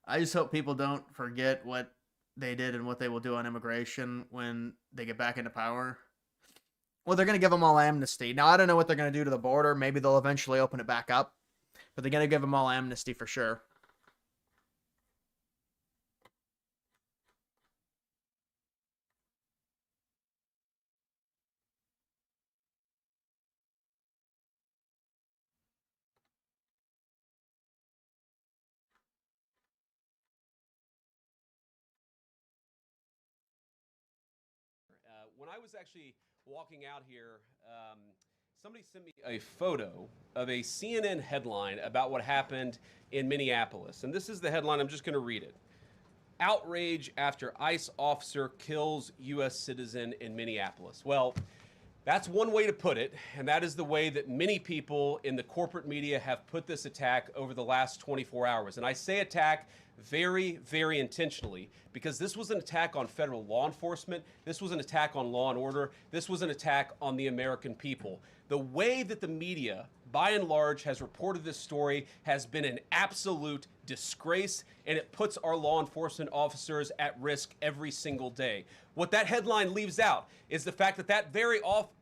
I just hope people don't forget what they did and what they will do on immigration when they get back into power. Well, they're going to give them all amnesty. Now, I don't know what they're going to do to the border. Maybe they'll eventually open it back up. But they're going to give them all amnesty for sure. When I was actually walking out here, somebody sent me a photo of a CNN headline about what happened in Minneapolis. And this is the headline. I'm just going to read it. Outrage after ICE officer kills U.S. citizen in Minneapolis. Well, that's one way to put it, and that is the way that many people in the corporate media have put this attack over the last 24 hours. And I say attack very, very intentionally, because this was an attack on federal law enforcement. This was an attack on law and order. This was an attack on the American people. The way that the media, by and large, has reported this story has been an absolute disgrace, and it puts our law enforcement officers at risk every single day. What that headline leaves out is the fact that that very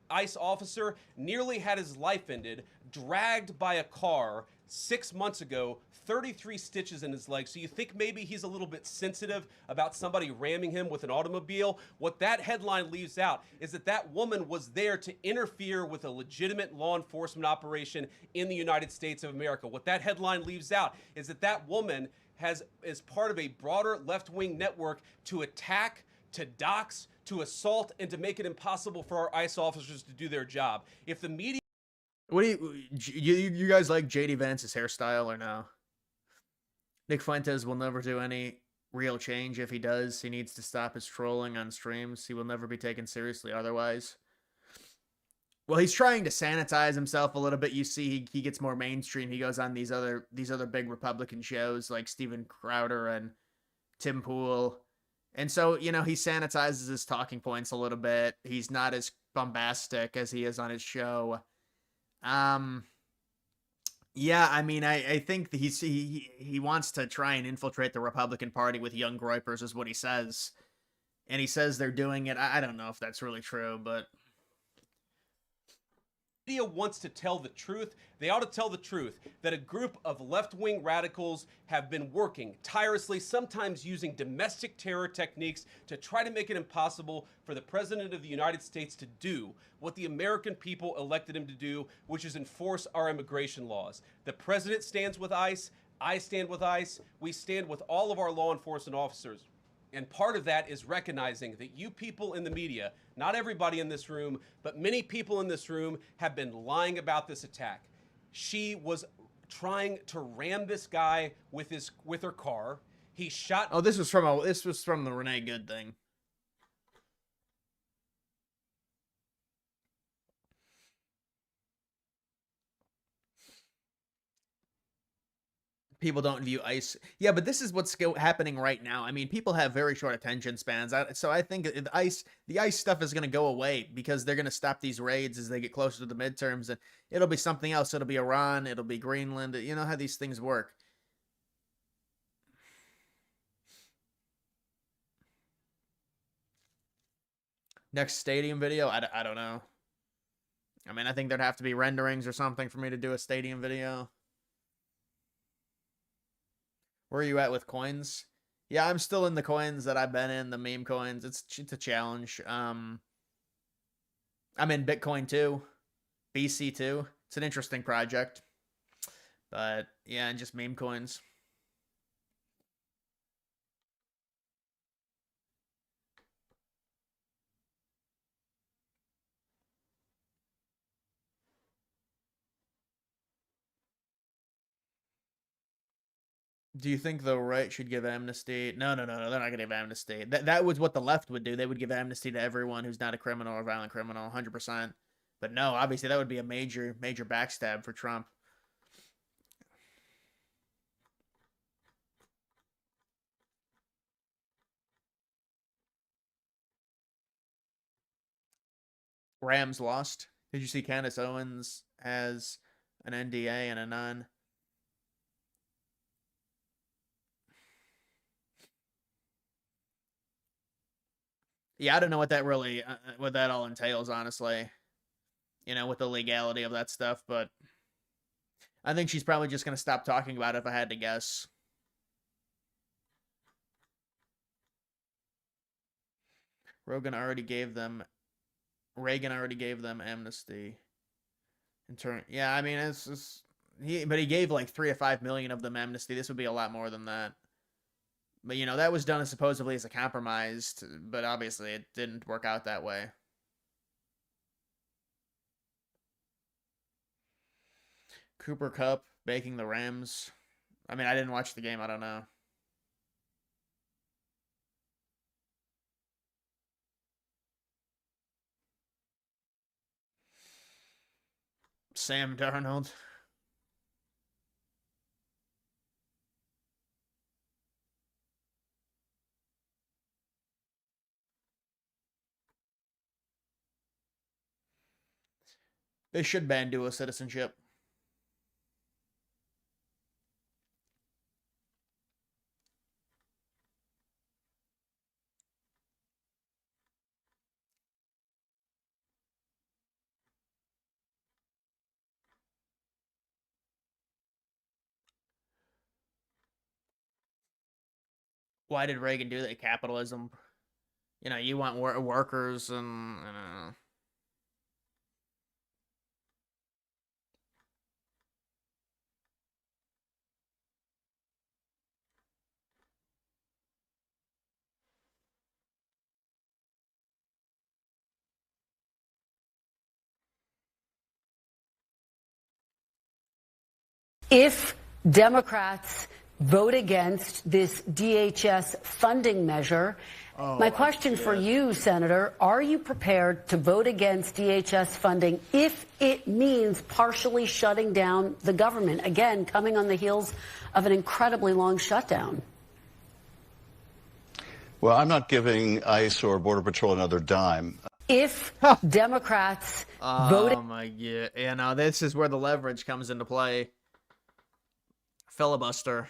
ICE officer nearly had his life ended, dragged by a car 6 months ago, 33 stitches in his leg. So you think maybe he's a little bit sensitive about somebody ramming him with an automobile? What that headline leaves out is that that woman was there to interfere with a legitimate law enforcement operation in the United States of America. What that headline leaves out is that that woman is part of a broader left-wing network to attack, to dox, to assault, and to make it impossible for our ICE officers to do their job. If the media What do you guys like JD Vance's hairstyle or no? Nick Fuentes will never do any real change. If he does, he needs to stop his trolling on streams. He will never be taken seriously otherwise. Well, he's trying to sanitize himself a little bit. You see, he gets more mainstream. He goes on these other big Republican shows like Steven Crowder and Tim Pool. And so, you know, he sanitizes his talking points a little bit. He's not as bombastic as he is on his show. Yeah, I mean, I think that he wants to try and infiltrate the Republican Party with young groypers, is what he says. And he says they're doing it. I don't know if that's really true, but media wants to tell the truth, they ought to tell the truth that a group of left-wing radicals have been working tirelessly, sometimes using domestic terror techniques to try to make it impossible for the President of the United States to do what the American people elected him to do, which is enforce our immigration laws. The President stands with ICE, I stand with ICE, we stand with all of our law enforcement officers. And part of that is recognizing that you people in the media, not everybody in this room, but many people in this room have been lying about this attack. She was trying to ram this guy with her car. He shot. oh, this was from the Renee Good thing. People don't view ICE. Yeah, but this is what's happening right now. I mean, people have very short attention spans. So I think the ICE stuff is going to go away because they're going to stop these raids as they get closer to the midterms, and it'll be something else. It'll be Iran. It'll be Greenland. You know how these things work. Next stadium video? I don't know. I mean, I think there'd have to be renderings or something for me to do a stadium video. Where are you at with coins? Yeah, I'm still in the coins that I've been in, the meme coins. It's a challenge. I'm in Bitcoin too, BC too. It's an interesting project. But yeah, and just meme coins. Do you think the right should give amnesty? No. They're not going to give amnesty. That was what the left would do. They would give amnesty to everyone who's not a criminal or violent criminal, 100%. But no, obviously that would be a major backstab for Trump. Rams lost. Did you see Candace Owens has an NDA and a non? Yeah, I don't know what that really, what that all entails, honestly. You know, with the legality of that stuff, but I think she's probably just going to stop talking about it if I had to guess. Reagan already gave them amnesty. In turn, yeah, I mean, but he gave like 3 or 5 million of them amnesty. This would be a lot more than that. But, you know, that was done supposedly as a compromise, but obviously it didn't work out that way. Cooper Kupp baking the Rams. I mean, I didn't watch the game. I don't know. Sam Darnold. They should ban dual citizenship. Why did Reagan do that? Capitalism. You know, you want workers and, you know. if Democrats vote against this DHS funding measure. My question for you, Senator, are you prepared to vote against DHS funding if it means partially shutting down the government? Again, coming on the heels of an incredibly long shutdown. Well, I'm not giving ICE or Border Patrol another dime. If Democrats vote... Oh, my God. You know, this is where the leverage comes into play. Filibuster.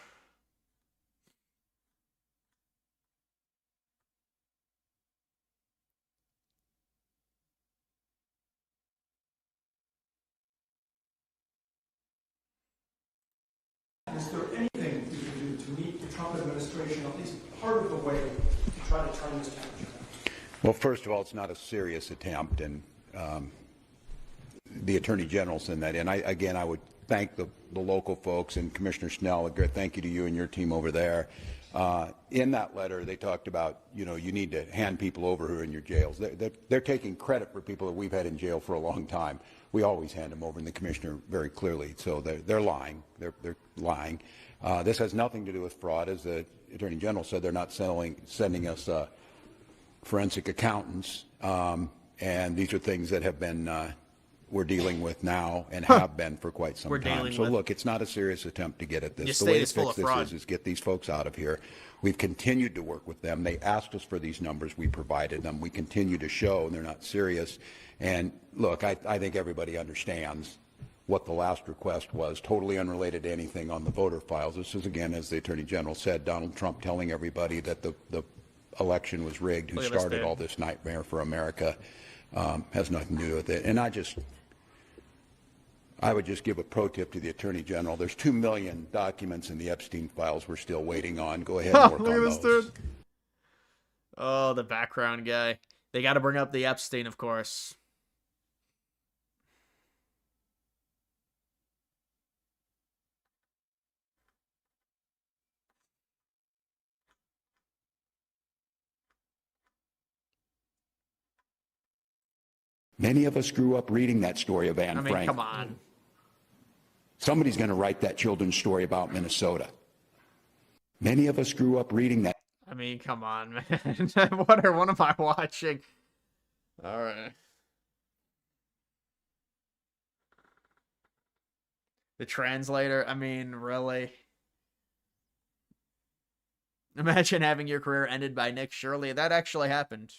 Is there anything you can do to meet the Trump administration at least part of the way to try to turn this temperature? Well, first of all, it's not a serious attempt, and the Attorney General sent that in. I would thank the local folks and Commissioner Snell. Thank you to you and your team over there. In that letter, they talked about, you need to hand people over who are in your jails. They're taking credit for people that we've had in jail for a long time. We always hand them over, and the commissioner very clearly. So they're lying. They're lying. This has nothing to do with fraud, as the Attorney General said. They're not sending us forensic accountants, and these are things that have been we're dealing with now and have been for quite some time. So look, it's not a serious attempt to get at this. The way to fix this is get these folks out of here. We've continued to work with them. They asked us for these numbers. We provided them. We continue to show, and they're not serious. And look, I think everybody understands what the last request was, totally unrelated to anything on the voter files. This is, again, as the Attorney General said, Donald Trump telling everybody that the election was rigged, who started all this nightmare for America. Has nothing to do with it. And I would just give a pro tip to the Attorney General. There's 2 million documents in the Epstein files we're still waiting on. Go ahead and work on those. Dude. Oh, the background guy. They got to bring up the Epstein, of course. Many of us grew up reading that story of Anne Frank. Come on. Somebody's going to write that children's story about Minnesota. Many of us grew up reading that. Come on, man. What am I watching? All right. The translator, really? Imagine having your career ended by Nick Shirley. That actually happened.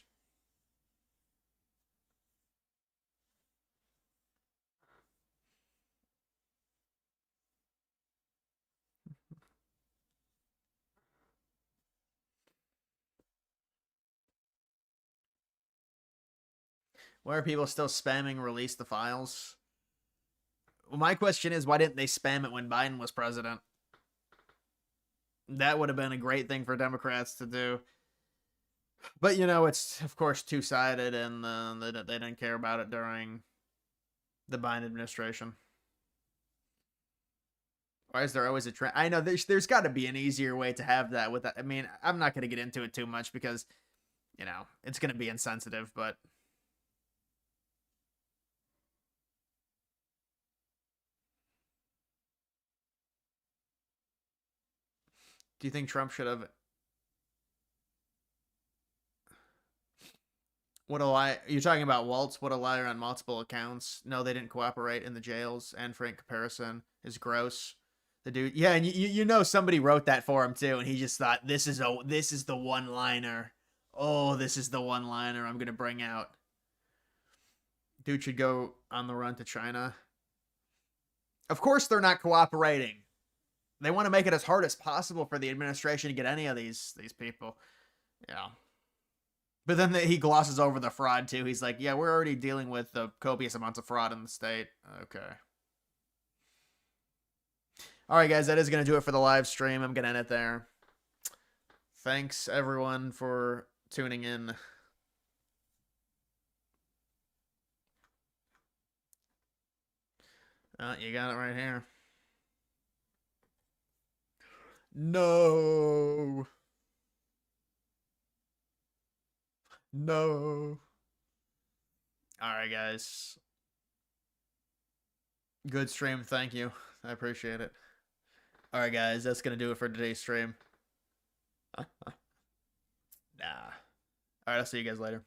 Why are people still spamming release the files? Well, my question is, why didn't they spam it when Biden was president? That would have been a great thing for Democrats to do. But, it's, of course, two-sided, and they didn't care about it during the Biden administration. Why is there always a trend? I know there's got to be an easier way to have that with that. I'm not going to get into it too much because, it's going to be insensitive, but... Do you think Trump should have... What a lie. You're talking about Waltz? What a liar on multiple accounts. No, they didn't cooperate in the jails. And Frank comparison is gross. The dude... Yeah, and you know somebody wrote that for him, too. And he just thought, this is the one-liner. Oh, this is the one-liner I'm going to bring out. Dude should go on the run to China. Of course they're not cooperating. They want to make it as hard as possible for the administration to get any of these people. Yeah. But then he glosses over the fraud, too. He's like, yeah, we're already dealing with the copious amounts of fraud in the state. Okay. All right, guys, that is going to do it for the live stream. I'm going to end it there. Thanks, everyone, for tuning in. You got it right here. No. No. All right, guys. Good stream. Thank you. I appreciate it. All right, guys, that's gonna do it for today's stream. Nah. All right, I'll see you guys later.